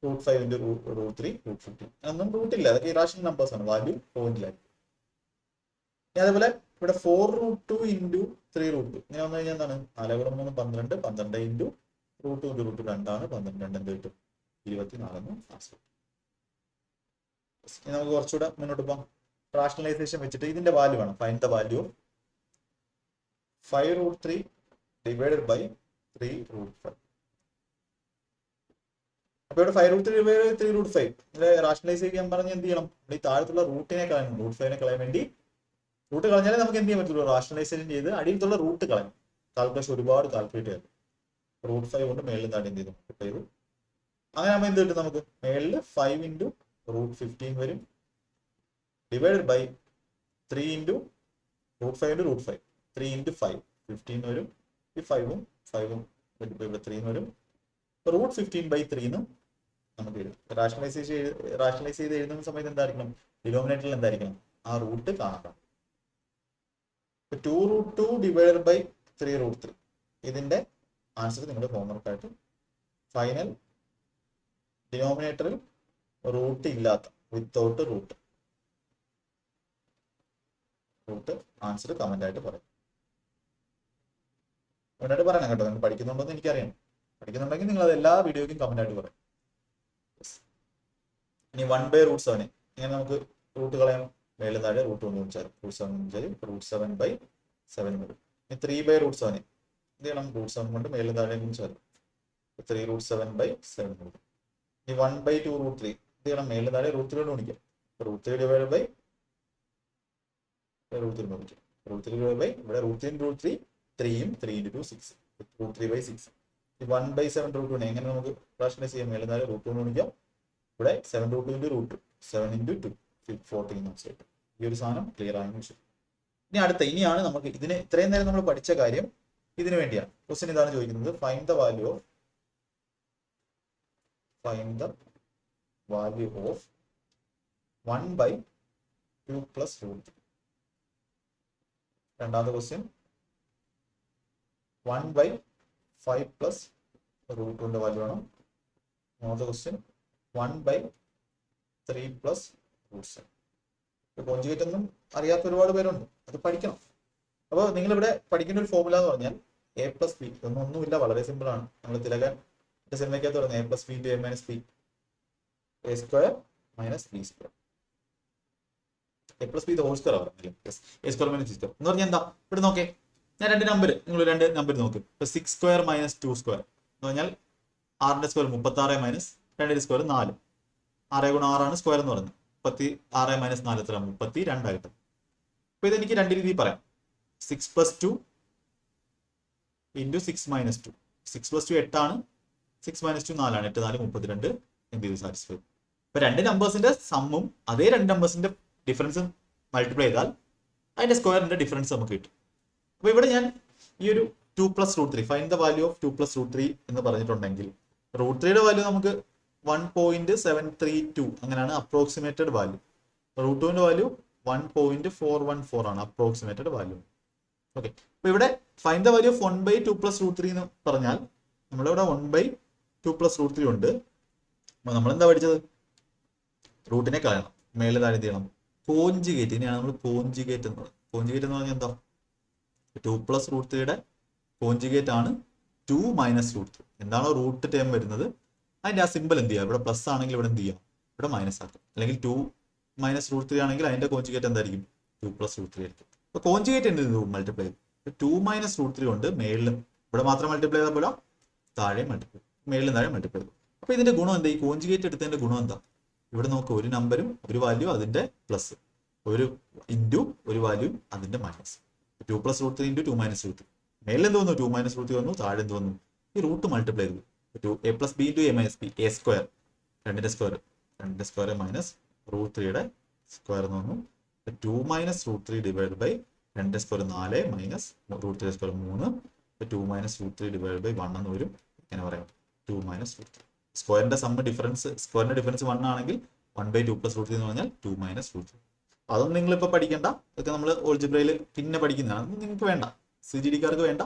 റൂട്ട് 5 ഇൻറ്റു റൂട്ട് 3 റൂട്ട് 15. ഒന്നും റൂട്ടില്ല, അതൊക്കെ ഇറാഷണൽ നമ്പേഴ്സ് ആണ്. വാല്യൂ പോയിന്റിലായി. ഇനി അതേപോലെ ഇവിടെ 4 റൂട്ട് 2 ഇൻറ്റു 3 റൂട്ട് 2 ഇങ്ങനെ വന്നു കഴിഞ്ഞാൽ എന്താണ്? 4 ഗുണം 3 12 12 ഇൻറ്റു റൂട്ട് 2 ഇൻറ്റു റൂട്ട് 2 ആണ്. 12 2 എന്ത് കിട്ടും? 24 എന്ന് ആൻസർ. നമുക്ക് കുറച്ചുകൂടെ മുന്നോട്ട് പോകാം. റാഷണലൈസേഷൻ വെച്ചിട്ട് ഇതിന്റെ വാല്യൂ വേണം. Find the value of 5 root 3 divided by 3 root 5. അപ്പൊ ഇവിടെ 5 റൂട്ട് 3 ഡിവൈഡ് ബൈ 3 റൂട്ട് 5 ഇവിടെ റാഷണലൈസ് ചെയ്യാൻ പറഞ്ഞ് എന്ത് ചെയ്യണം? ഈ താഴത്തുള്ള റൂട്ടിനെ കളയണം. റൂട്ട് 5നെ കളയാൻ വേണ്ടി റൂട്ട് കളഞ്ഞാലേ നമുക്ക് എന്ത് ചെയ്യാൻ പറ്റുള്ളൂ? റാഷണലൈസേഷൻ ചെയ്ത് അടിയിലുള്ള റൂട്ട് കളയും. കാൽക്കുലേഷൻ ഒരുപാട് കാൽക്കുലേറ്റ് ചെയ്തു. റൂട്ട് 5 കൊണ്ട് മേളിൽ താഴെ എന്ത് ചെയ്തു? അങ്ങനെ ആകുമ്പോൾ എന്ത് കിട്ടും നമുക്ക്? മേളിൽ 5 ഇൻറ്റു റൂട്ട് 15 വരും divided by 3 into root 5 into root 5 3 into 5 15 വരും. ഈ 5ഉം 5ഉം ഇവിടെ 3 വരും. റൂട്ട് 15/3 എന്നും നമുക്ക് എഴുതാം. റാഷണലൈസ് ചെയ്ത് എഴുതുന്ന സമയത്ത് എന്തായിരിക്കണം? ഡിനോമിനേറ്ററിൽ എന്തായിരിക്കണം? ആ റൂട്ട് കാണണം. 2 റൂട്ട് 2 ഡിവൈഡഡ് ബൈ 3 റൂട്ട് 3 ഇതിന്റെ ആൻസർ നിങ്ങളുടെ ഹോംവർക്ക് ആയിട്ട് ഫൈനൽ ഡിനോമിനേറ്ററിൽ റൂട്ട് ഇല്ലാത്ത without root root answer comment ആയിട്ട് പറയാം. കമന്റ് ആയിട്ട് പറയണം കേട്ടോ. നിങ്ങൾ പഠിക്കുന്നുണ്ടോ എന്ന് എനിക്കറിയാം. പഠിക്കുന്നുണ്ടെങ്കിൽ നിങ്ങൾ അത് എല്ലാ വീഡിയോയ്ക്കും കമന്റ് ആയിട്ട് പറയും. ഇനി 1/√7 ഇങ്ങനെ നമുക്ക് റൂട്ട് കളയാം. മേളിൽ താഴെ റൂട്ട് കൊണ്ട് വിളിച്ചാൽ √7 വരും. ഇനി 3/√7 എന്ത് ചെയ്യണം? √7 കൊണ്ട് മേളിൽ താഴെ വിളിച്ചാൽ 3√7/7 വരും. ഇനി 1/2√3 എന്ത് ചെയ്യണം? മേളിൽ താഴെ √3 കൊണ്ട് ഗുണിക്കാം. √3 ഡിവൈഡ് ബൈ √3 ഗുണിക്കാം. √3 ഡിവൈഡ് ബൈ ഇവിടെ √3 3യും 3 × 2 6 √3/6. ഈ 1/7 √2 എങ്ങനെ നമുക്ക് റാഷണലൈസ് ചെയ്യാം? മേളിൽ താഴെ √2 കൊണ്ട് ഗുണിക്കാം. ഇവിടെ 7√2 × √2 7 × 2 14 മാർക്സ് കിട്ടും. ഈ ഒരു സാധനം ക്ലിയർ ആയെന്ന് വെച്ചു. ഇനിയാണ് നമുക്ക് ഇതിന് ഇത്രയും നേരം നമ്മൾ പഠിച്ച കാര്യം ഇതിനു വേണ്ടിയാണ്. ക്വസ്റ്റ്യൻ ഇതാണ് ചോദിക്കുന്നത്, ഫൈൻഡ് ദ വാല്യൂ ഓഫ് 1/2 + √3. രണ്ടാമത്തെ ക്വസ്റ്റ്യൻ 1/5 + √2ന്റെ വാല്യൂ ആണ്. മൂന്നാമത്തെ ക്വസ്റ്റ്യൻ 1/3 + √7. കോൺജുഗേറ്റ് ഒന്നും അറിയാത്ത ഒരുപാട് പേരുണ്ട്, അത് പഠിക്കണം. അപ്പോൾ നിങ്ങളിവിടെ പഠിക്കേണ്ട ഒരു ഫോർമുല എന്ന് പറഞ്ഞാൽ a + b. ഒന്നുമില്ല, വളരെ സിമ്പിൾ ആണ്. നമ്മൾ തിലകന്റെ സിനിമയ്ക്കകത്ത് പറയുന്നത് a + b × a - b a² - b². a + b ² പറഞ്ഞില്ലേ? a² - b² എന്ന് പറഞ്ഞാൽ എന്താ? ഇവിടെ നോക്കേ, ഞാൻ രണ്ട് നമ്പർ നോക്കും. ഇപ്പൊ 6² - 2² എന്ന് പറഞ്ഞാൽ 6ന്റെ സ്ക്വയർ 36 - 2ന്റെ സ്ക്വയർ 4. 6 × 6 ആണ് സ്ക്വയർ എന്ന് പറഞ്ഞത്. 36 - 4 എത്ര? 32 ആയിട്ട്. അപ്പൊ ഇതെനിക്ക് രണ്ട് രീതിയിൽ പറയാം. 6 + 2 × 6 - 2. 6 + 2 8 ആണ്. 6 - 2 4 ആണ്. 8 4 32 എന്ത് ചെയ്തു? സാറ്റിസ്ഫൈ. ഇപ്പൊ രണ്ട് നമ്പേഴ്സിന്റെ സമ്മും അതേ രണ്ട് നമ്പേഴ്സിന്റെ ഡിഫറൻസും മൾട്ടിപ്ലൈ ചെയ്താൽ അതിന്റെ സ്ക്വയറിന്റെ ഡിഫറൻസ് നമുക്ക് കിട്ടും. അപ്പൊ ഇവിടെ ഞാൻ ഈ ഒരു 2 + √3 ഫൈൻഡ് ദ വാല്യൂ ഓഫ് 2 + √3 എന്ന് പറഞ്ഞിട്ടുണ്ടെങ്കിൽ √3യുടെ വാല്യൂ നമുക്ക് 1.732 അങ്ങനെയാണ് അപ്രോക്സിമേറ്റഡ് വാല്യൂ. √2ന്റെ വാല്യൂ 1.414 ആണ് അപ്രോക്സിമേറ്റഡ് വാല്യൂ. ഓക്കെ, അപ്പൊ ഇവിടെ ഫൈൻഡ് ദ വാല്യൂ ഓഫ് 1/2 + √3 എന്ന് പറഞ്ഞാൽ നമ്മളിവിടെ 1/2 + √3 ഉണ്ട്. നമ്മൾ എന്താ പഠിച്ചത്? റൂട്ടിനെ കളയണം, മേളിൽ താഴെ ചെയ്യണം. കോഞ്ചുഗേറ്റ്, ഇനിയാണ് നമ്മൾ കോഞ്ചുഗേറ്റ് എന്ന് പറയുന്നത്. കോഞ്ചുഗേറ്റ് എന്ന് പറഞ്ഞാൽ എന്താ? 2 + √3യുടെ കോഞ്ചുഗേറ്റ് ആണ് 2 - √3. എന്താണോ റൂട്ട് ടേം വരുന്നത് അതിന്റെ ആ സിമ്പിൾ എന്ത് ചെയ്യുക? ഇവിടെ പ്ലസ് ആണെങ്കിൽ ഇവിടെ എന്ത് ചെയ്യുക? ഇവിടെ മൈനസ് ആക്കാം. അല്ലെങ്കിൽ 2 - √3 ആണെങ്കിൽ അതിന്റെ കോഞ്ചുഗേറ്റ് എന്തായിരിക്കും? 2 + √3 ആയിരിക്കും. അപ്പൊ കോഞ്ചുഗേറ്റ് എന്ത് ചെയ്തു? മൾട്ടിപ്ലൈ ചെയ്തു. 2 - √3 കൊണ്ട് മേളിലും ഇവിടെ മാത്രം മൾട്ടിപ്ലൈ ചെയ്താൽ പോലെ താഴെ മൾട്ടിപ്ലൈ, മേളിലും താഴെ മൾട്ടിപ്ലൈ ചെയ്തു. അപ്പൊ ഇതിന്റെ ഗുണം എന്താ? ഈ കോഞ്ചുഗേറ്റ് എടുത്തതിന്റെ ഗുണം എന്താ? ഇവിടെ നോക്ക്, ഒരു നമ്പരും ഒരു വാല്യൂ അതിന്റെ പ്ലസ്, ഒരു ഇൻറ്റു ഒരു വാല്യൂ അതിന്റെ മൈനസ്. 2 + √3 × 2 - √3. മേളിൽ എന്ത് വന്നു? 2 - √3 വന്നു. താഴെ എന്ത് വന്നു? ഈ റൂട്ട് മൾട്ടിപ്ലൈ ചെയ്തു. a + b × a - b a². 2ന്റെ സ്ക്വയർ മൈനസ് √3യുടെ സ്ക്വയർ എന്ന് വന്നു. 2 - √3 ഡിവൈഡ് ബൈ 2ന്റെ square 4 minus √3 square 3. 2 - √3 divide by 1 എന്ന് വരും. എങ്ങനെ പറയാം? 2 - √3. സ്ക്വയറിന്റെ സ്ക്വയറിന്റെ ഡിഫറൻസ് 1 ആണെങ്കിൽ 1/2 + √3 എന്ന് പറഞ്ഞാൽ 2 - √3. അതൊന്നും നിങ്ങളിപ്പോൾ പഠിക്കേണ്ട, ഇതൊക്കെ നമ്മൾ ഓൾജിബ്രയിൽ പിന്നെ പഠിക്കുന്നതാണ്. നിങ്ങൾക്ക് വേണ്ട, CGD-കാർക്ക് വേണ്ട.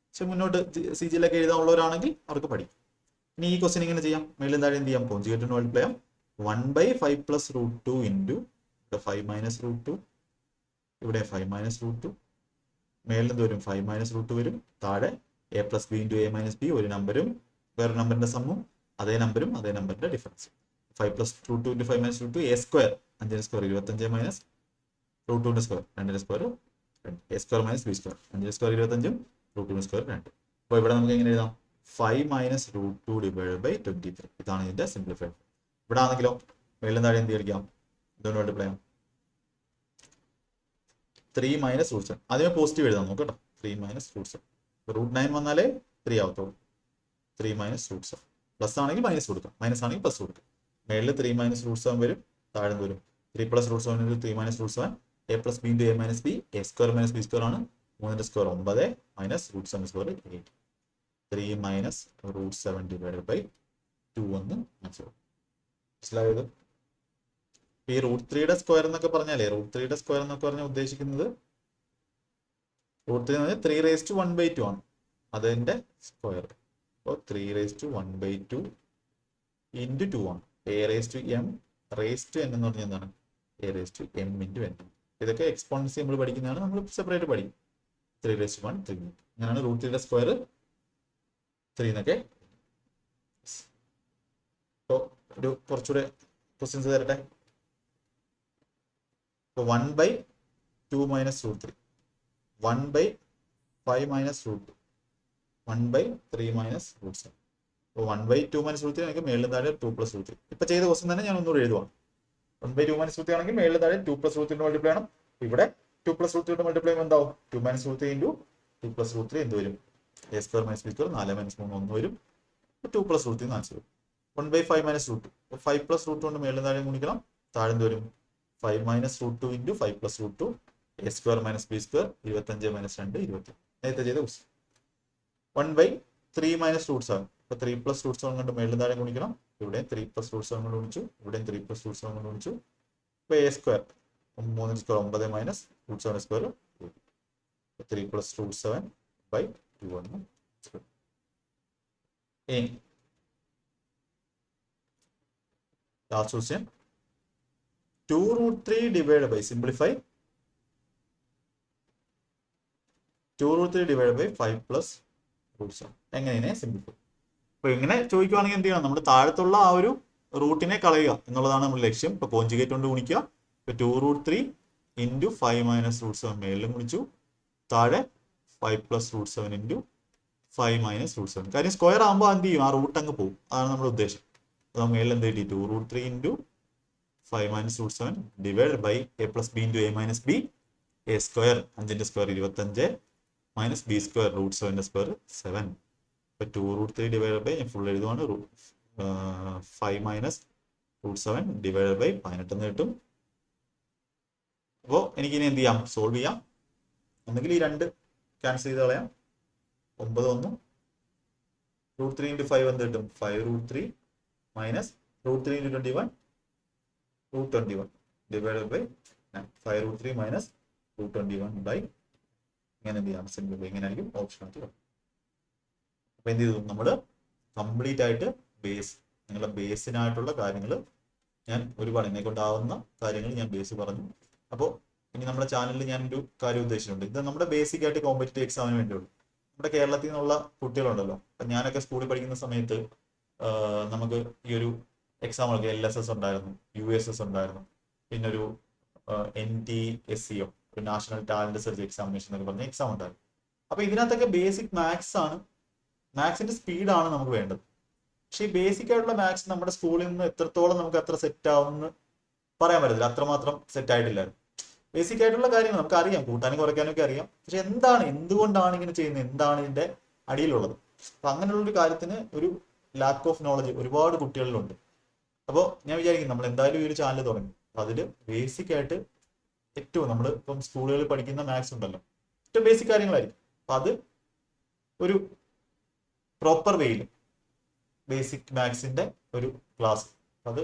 പക്ഷെ മുന്നോട്ട് CGL-ഒക്കെ എഴുതാനുള്ളവരാണെങ്കിൽ അവർക്ക് പഠിക്കും. ഇനി ഈ ക്വസ്റ്റ്യൻ ഇങ്ങനെ ചെയ്യാം, മേളിൽ താഴെ എന്ത് ചെയ്യാം? കോഞ്ചുഗേറ്റ് മൾട്ടിപ്ലൈ ചെയ്യാം. 1/5 + √2 ഇൻറ്റു 5 - √2, ഇവിടെ 5 - √2, മേളിൽ എന്ത് വരും? 5 - √2 വരും. താഴെ a + b × a - b, ഒരു നമ്പരും വേറെ നമ്പറിന്റെ സമ്മും അതേ നമ്പറിന്റെ ഡിഫറൻസ്. 5 + √2 × 5 - √2 a². 5ന്റെ സ്ക്വയർ 25 മൈനസ് √2ന്റെ സ്ക്വയർ 2ന്റെ സ്ക്വയർ 2. a² - b². 5ന്റെ സ്ക്വയർ 25ഉം √2ന്റെ സ്ക്വയർ 2. അപ്പോൾ ഇവിടെ നമുക്ക് എങ്ങനെ എഴുതാം? 5 - √2 ഡിവൈഡ് ബൈ 23. ഇതാണ് ഇതിന്റെ സിംപ്ലിഫൈഡ്. ഇവിടെ ആണെങ്കിലോ മേളിൽ താഴെ എന്ത് കളിക്കാം? ഇതുകൊണ്ട് മൾട്ടിപ്ലൈ ചെയ്യാം. 3 - √7. ആദ്യമേ പോസിറ്റീവ് എഴുതാം നോക്കാം കേട്ടോ. 3 - √7. √9 വന്നാലേ 3 ആവത്തുള്ളൂ. 3 - √7. പ്ലസ് ആണെങ്കിൽ മൈനസ് കൊടുക്കാം, മൈനസ് ആണെങ്കിൽ പ്ലസ് കൊടുക്കാം. മേളിൽ 3 - √7 വരും. താഴെ വരും 3 + √7 × 3 - √7. a + b × a - b, a² - b² ആണ്. 3ന്റെ സ്ക്വയർ 9 മൈനസ് √7ന്റെ സ്ക്വയർ 8. 3 - √7 ഡിവൈഡ് ബൈ 2 എന്ന് മനസ്സിലായത്. ഈ √3യുടെ സ്ക്വയർ എന്നൊക്കെ പറഞ്ഞാലേ, √3യുടെ സ്ക്വയർ എന്നൊക്കെ പറഞ്ഞാൽ ഉദ്ദേശിക്കുന്നത് √3 എന്ന് പറഞ്ഞാൽ 3⁻1/2 ആണ് അതിന്റെ സ്ക്വയർ. അപ്പോൾ 3⁻1/2 × 2 ആണ്. a⁻m raised to n എന്ന് പറഞ്ഞാൽ എന്താണ്? a⁻m × n. ഇതൊക്കെ എക്സ്പോണൻസി നമ്മൾ പഠിക്കുന്നതാണ്, നമ്മൾ സെപ്പറേറ്റ് പഠിക്കും. 3⁻1 3. അങ്ങനെയാണ് റൂട്ട് 3യുടെ സ്ക്വയർ 3 എന്നൊക്കെ. അപ്പോൾ ഒരു കുറച്ചുകൂടെ ക്വസ്റ്റ്യൻസ് തരട്ടെ. അപ്പോൾ 1/2 minus root 3, 1/5 minus root 2, 1/3 minus root 7. അപ്പോൾ 1/2 മൈനസ് റൂട്ട് 3 ആണെങ്കിൽ മേളിൽ താഴെ 2 പ്ലസ് റൂട്ട് 3. ഇപ്പൊ ചെയ്ത ക്വസ്റ്റ്യൻ തന്നെ ഞാൻ ഒന്നുകൂടി എഴുതുവാണ്. 1/2 മൈനസ് റൂട്ട് 3 ആണെങ്കിൽ മേളിൽ താഴെ 2 പ്ലസ് റൂട്ട് 3 മൾട്ടിപ്ലൈ ചെയ്യണം. ഇവിടെ 2 പ്ലസ് റൂട്ട് 3 മൾട്ടിപ്ലൈ ചെയ്യുമ്പോൾ എന്താവും? 2 minus root 3 into 2 plus root 3 എന്ത് വരും? a square minus b square, 4 minus 3 1 വരും. 2 പ്ലസ് റൂട്ട് 3 ആൻസർ വരും. 1/5 മൈനസ് റൂട്ട് 2, 5 പ്ലസ് റൂട്ട് കൊണ്ട് മേളിൽ താഴെ ഗുണിക്കണം. താഴെ എന്ത് വരും? 5 minus root 2 into 5 plus root 2, a square minus b square, 25 minus 2 20. നേരത്തെ ചെയ്ത ക്വസ്റ്റ്യൻ. 1/3 മൈനസ് റൂട്ട് 7, ഇപ്പോൾ 3 പ്ലസ് റൂട്ട് 7 കൊണ്ട് മേളിൽ താഴെ ഗുണിക്കണം. ഇവിടെ 3 പ്ലസ് റൂട്ട് 7 കൊണ്ട് ഗുണിച്ചു, ഇവിടെ 3 പ്ലസ് റൂട്ട് 7 കൊണ്ട് ഗുണിച്ചു. ഇപ്പോൾ a square 3 square 9 minus root 7 square 3 plus root 7 by 2 വന്നു. ഇനി last question. 2 root 3 divide by, simplify 2 root 3 divide by 5 plus root 7. എങ്ങനെ സിംപ്ലിഫൈ? അപ്പൊ ഇങ്ങനെ ചോദിക്കുവാണെങ്കിൽ എന്ത് ചെയ്യണം? നമ്മുടെ താഴത്തുള്ള ആ ഒരു റൂട്ടിനെ കളയുക എന്നുള്ളതാണ് നമ്മുടെ ലക്ഷ്യം. ഇപ്പൊ കോഞ്ചുഗേറ്റ് കൊണ്ട് ഗുണിക്കുക. ഇപ്പൊ 2 റൂട്ട് 3 ഇൻറ്റു 5 മൈനസ് റൂട്ട് 7 മേളിലും ഗുണിച്ചു, താഴെ 5 plus root 7 into 5 minus root 7. കാര്യം സ്ക്വയർ ആകുമ്പോൾ എന്ത് ചെയ്യും? ആ റൂട്ട് അങ്ങ് പോകും. അതാണ് നമ്മുടെ ഉദ്ദേശം. അപ്പോൾ മേളിൽ എന്ത് കിട്ടി? 2 root 3 into 5 minus root 7 divide by a plus B into a minus B, a square 5ന്റെ square 25 minus B square root 7ന്റെ സ്ക്വയർ 7. ഇപ്പോൾ 2 റൂട്ട് 3 ഡിവൈഡ് ബൈ, ഞാൻ ഫുൾ എഴുതുവാണ്, 5 മൈനസ് റൂട്ട് 7 ഡിവൈഡ് ബൈ 18 എന്ന് കിട്ടും. അപ്പോൾ എനിക്കിനി എന്ത് ചെയ്യാം? സോൾവ് ചെയ്യാം. ഒന്നുകിൽ ഈ 2 ക്യാൻസൽ ചെയ്ത് കളയാം. 9 1 റൂട്ട് 3 ഇൻറ്റു 5 എന്ത് കിട്ടും? 5 root 3 minus root 3 into 21 root 21 divide by 5 root 3 minus root 21 by, ഇങ്ങനെ എന്ത് ചെയ്യാം? സിംപ്ലിഫൈ. ഇങ്ങനെയായിരിക്കും ഓപ്ഷൻ ആയിട്ട് വരും. അപ്പൊ എന്ത് ചെയ്തു? നമ്മൾ കംപ്ലീറ്റ് ആയിട്ട് ബേസ്, നിങ്ങളുടെ ബേസിനായിട്ടുള്ള കാര്യങ്ങൾ ഞാൻ ഒരുപാട് എന്നെ കൊണ്ടാവുന്ന കാര്യങ്ങൾ ഞാൻ ബേസ് പറഞ്ഞു. അപ്പോൾ ഇനി നമ്മുടെ ചാനലിൽ ഞാൻ ഒരു കാര്യം ഉദ്ദേശിച്ചിട്ടുണ്ട്. ഇത് നമ്മുടെ ബേസിക് ആയിട്ട് കോമ്പറ്റീറ്റീവ് എക്സാമിന് വേണ്ടിയുള്ളൂ. നമ്മുടെ കേരളത്തിൽ നിന്നുള്ള കുട്ടികളുണ്ടല്ലോ, അപ്പം ഞാനൊക്കെ സ്കൂളിൽ പഠിക്കുന്ന സമയത്ത് നമുക്ക് ഈ ഒരു എക്സാമുകളൊക്കെ LSS ഉണ്ടായിരുന്നു, USS ഉണ്ടായിരുന്നു, പിന്നെ ഒരു NTSCO, national talent search examination എന്നൊക്കെ പറഞ്ഞ എക്സാം ഉണ്ടായിരുന്നു. അപ്പൊ ഇതിനകത്തൊക്കെ ബേസിക് മാത്സ് ആണ്, മാത്സിന്റെ സ്പീഡാണ് നമുക്ക് വേണ്ടത്. പക്ഷെ ഈ ബേസിക് ആയിട്ടുള്ള മാത്സ് നമ്മുടെ സ്കൂളിൽ നിന്ന് എത്രത്തോളം നമുക്ക് അത്ര സെറ്റ് ആവുമെന്ന് പറയാൻ പറ്റത്തില്ല. അത്രമാത്രം സെറ്റ് ആയിട്ടില്ലായിരുന്നു. ബേസിക് ആയിട്ടുള്ള കാര്യങ്ങൾ നമുക്ക് അറിയാം, കൂട്ടാനും കുറയ്ക്കാനും ഒക്കെ അറിയാം. പക്ഷെ എന്തുകൊണ്ടാണ് ഇങ്ങനെ ചെയ്യുന്നത്, എന്താണ് ഇതിന്റെ അടിയിലുള്ളത്? അപ്പൊ അങ്ങനെയുള്ളൊരു കാര്യത്തിന് ഒരു ലാക്ക് ഓഫ് നോളജ് ഒരുപാട് കുട്ടികളിലുണ്ട്. അപ്പോൾ ഞാൻ വിചാരിക്കും നമ്മൾ എന്തായാലും ഈ ഒരു ചാനൽ തുടങ്ങി, അപ്പൊ അതിൽ ബേസിക് ആയിട്ട് ഏറ്റവും നമ്മൾ ഇപ്പം സ്കൂളുകളിൽ പഠിക്കുന്ന മാത്സ് ഉണ്ടല്ലോ, ഏറ്റവും ബേസിക് കാര്യങ്ങളായിരിക്കും. അപ്പൊ അത് ഒരു പ്രോപ്പർ വേയിൽ ബേസിക് മാത്സിന്റെ ഒരു ക്ലാസ് അത്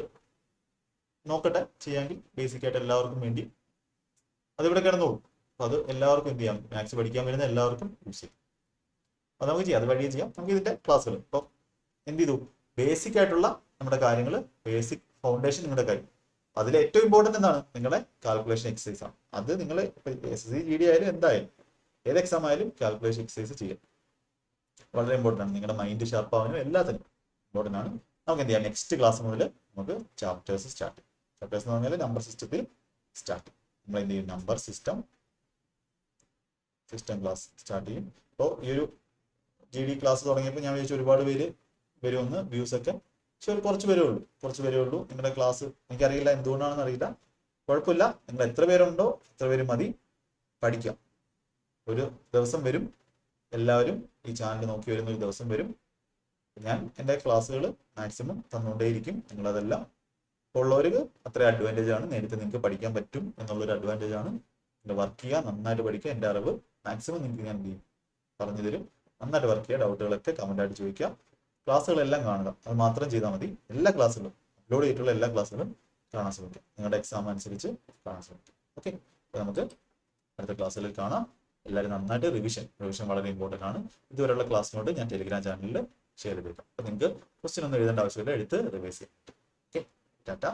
നോക്കട്ടെ ചെയ്യാമെങ്കിൽ ബേസിക് ആയിട്ട് എല്ലാവർക്കും വേണ്ടി അതിവിടെ കിടന്നോളൂ. അപ്പൊ അത് എല്ലാവർക്കും എന്ത് ചെയ്യാം? മാത്സ് പഠിക്കാൻ വരുന്ന എല്ലാവർക്കും യൂസ് ചെയ്യും. അത് നമുക്ക് ചെയ്യാം, അത് വഴിയെ ചെയ്യാം. നമുക്ക് ഇതിന്റെ ക്ലാസ്സുകൾ ഇപ്പം എന്ത് ചെയ്തു? ബേസിക് ആയിട്ടുള്ള നമ്മുടെ കാര്യങ്ങൾ, ബേസിക് ഫൗണ്ടേഷൻ നിങ്ങളുടെ കാര്യം. അതിൽ ഏറ്റവും ഇമ്പോർട്ടന്റ് എന്താണ്? നിങ്ങളുടെ കാൽക്കുലേഷൻ എക്സസൈസ് ആണ്. അത് നിങ്ങൾ SSC GD ആയാലും എന്തായാലും ഏത് എക്സാം ആയാലും കാൽക്കുലേഷൻ എക്സസൈസ് ചെയ്യാം. വളരെ ഇമ്പോർട്ടൻ്റ് ആണ്. നിങ്ങളുടെ മൈൻഡ് ഷാർപ്പ് ആവാനും എല്ലാത്തിനും ഇമ്പോർട്ടൻ്റ് ആണ്. നമുക്ക് എന്ത് ചെയ്യാം? നെക്സ്റ്റ് ക്ലാസ് മുതൽ നമുക്ക് ചാപ്റ്റേഴ്സ് സ്റ്റാർട്ട് ചെയ്യും. ചാപ്റ്റേഴ്സ് എന്ന് പറഞ്ഞാൽ നമ്പർ സിസ്റ്റത്തിൽ സ്റ്റാർട്ട് ചെയ്യും. നമ്മൾ എന്ത് ചെയ്യും? നമ്പർ സിസ്റ്റം ക്ലാസ് സ്റ്റാർട്ട് ചെയ്യും. അപ്പോൾ ഈ ഒരു GD ക്ലാസ് തുടങ്ങിയപ്പോൾ ഞാൻ വിചാരിച്ചു ഒരുപാട് പേര് വരുമെന്ന്, വ്യൂസ് ഒക്കെ. പക്ഷെ കുറച്ച് പേരേ ഉള്ളൂ. നിങ്ങളുടെ ക്ലാസ് എനിക്കറിയില്ല എന്തുകൊണ്ടാണെന്ന് അറിയില്ല. കുഴപ്പമില്ല, നിങ്ങൾ എത്ര പേരുണ്ടോ അത്ര പേര് മതി. പഠിക്കാം. ഒരു ദിവസം വരും, എല്ലാവരും ഈ ചാനൽ നോക്കി വരുന്ന ഒരു ദിവസം വരും. ഞാൻ എൻ്റെ ക്ലാസ്സുകൾ മാക്സിമം തന്നുകൊണ്ടേയിരിക്കും. നിങ്ങളതെല്ലാം ഉള്ളവർക്ക് അത്ര അഡ്വാൻറ്റേജ് ആണ്. നേരത്തെ നിങ്ങൾക്ക് പഠിക്കാൻ പറ്റും എന്നുള്ളൊരു അഡ്വാൻറ്റേജ് ആണ്. വർക്ക് ചെയ്യുക, നന്നായിട്ട് പഠിക്കുക. എൻ്റെ അറിവ് മാക്സിമം നിങ്ങൾക്ക് ഞാൻ എന്ത് ചെയ്യും? പറഞ്ഞു തരും. നന്നായിട്ട് വർക്ക് ചെയ്യുക. ഡൗട്ടുകളൊക്കെ കമൻ്റായിട്ട് ചോദിക്കുക. ക്ലാസ്സുകളെല്ലാം കാണുക, അത് മാത്രം ചെയ്താൽ മതി. എല്ലാ ക്ലാസ്സുകളും അപ്ലോഡ് ചെയ്തിട്ടുള്ള എല്ലാ ക്ലാസ്സുകളും കാണാൻ ശ്രമിക്കുക. നിങ്ങളുടെ എക്സാം അനുസരിച്ച് കാണാൻ ശ്രമിക്കുക. ഓക്കെ, അപ്പോൾ നമുക്ക് അടുത്ത ക്ലാസ്സുകളിൽ കാണാം. എല്ലാവരും നന്നായിട്ട് റിവിഷൻ വളരെ ഇമ്പോർട്ടൻ്റ് ആണ്. ഇതുവരെയുള്ള ക്ലാസ് നോട്ട് ഞാൻ ടെലിഗ്രാം ചാനലിൽ ഷെയർ ചെയ്തേക്കാം. അപ്പോൾ നിങ്ങൾക്ക് ക്വസ്റ്റ്യൻ ഒന്നും എഴുതേണ്ട ആവശ്യമില്ല, എടുത്ത് റിവൈസ് ചെയ്യാം. ഓക്കെ, ടാറ്റ.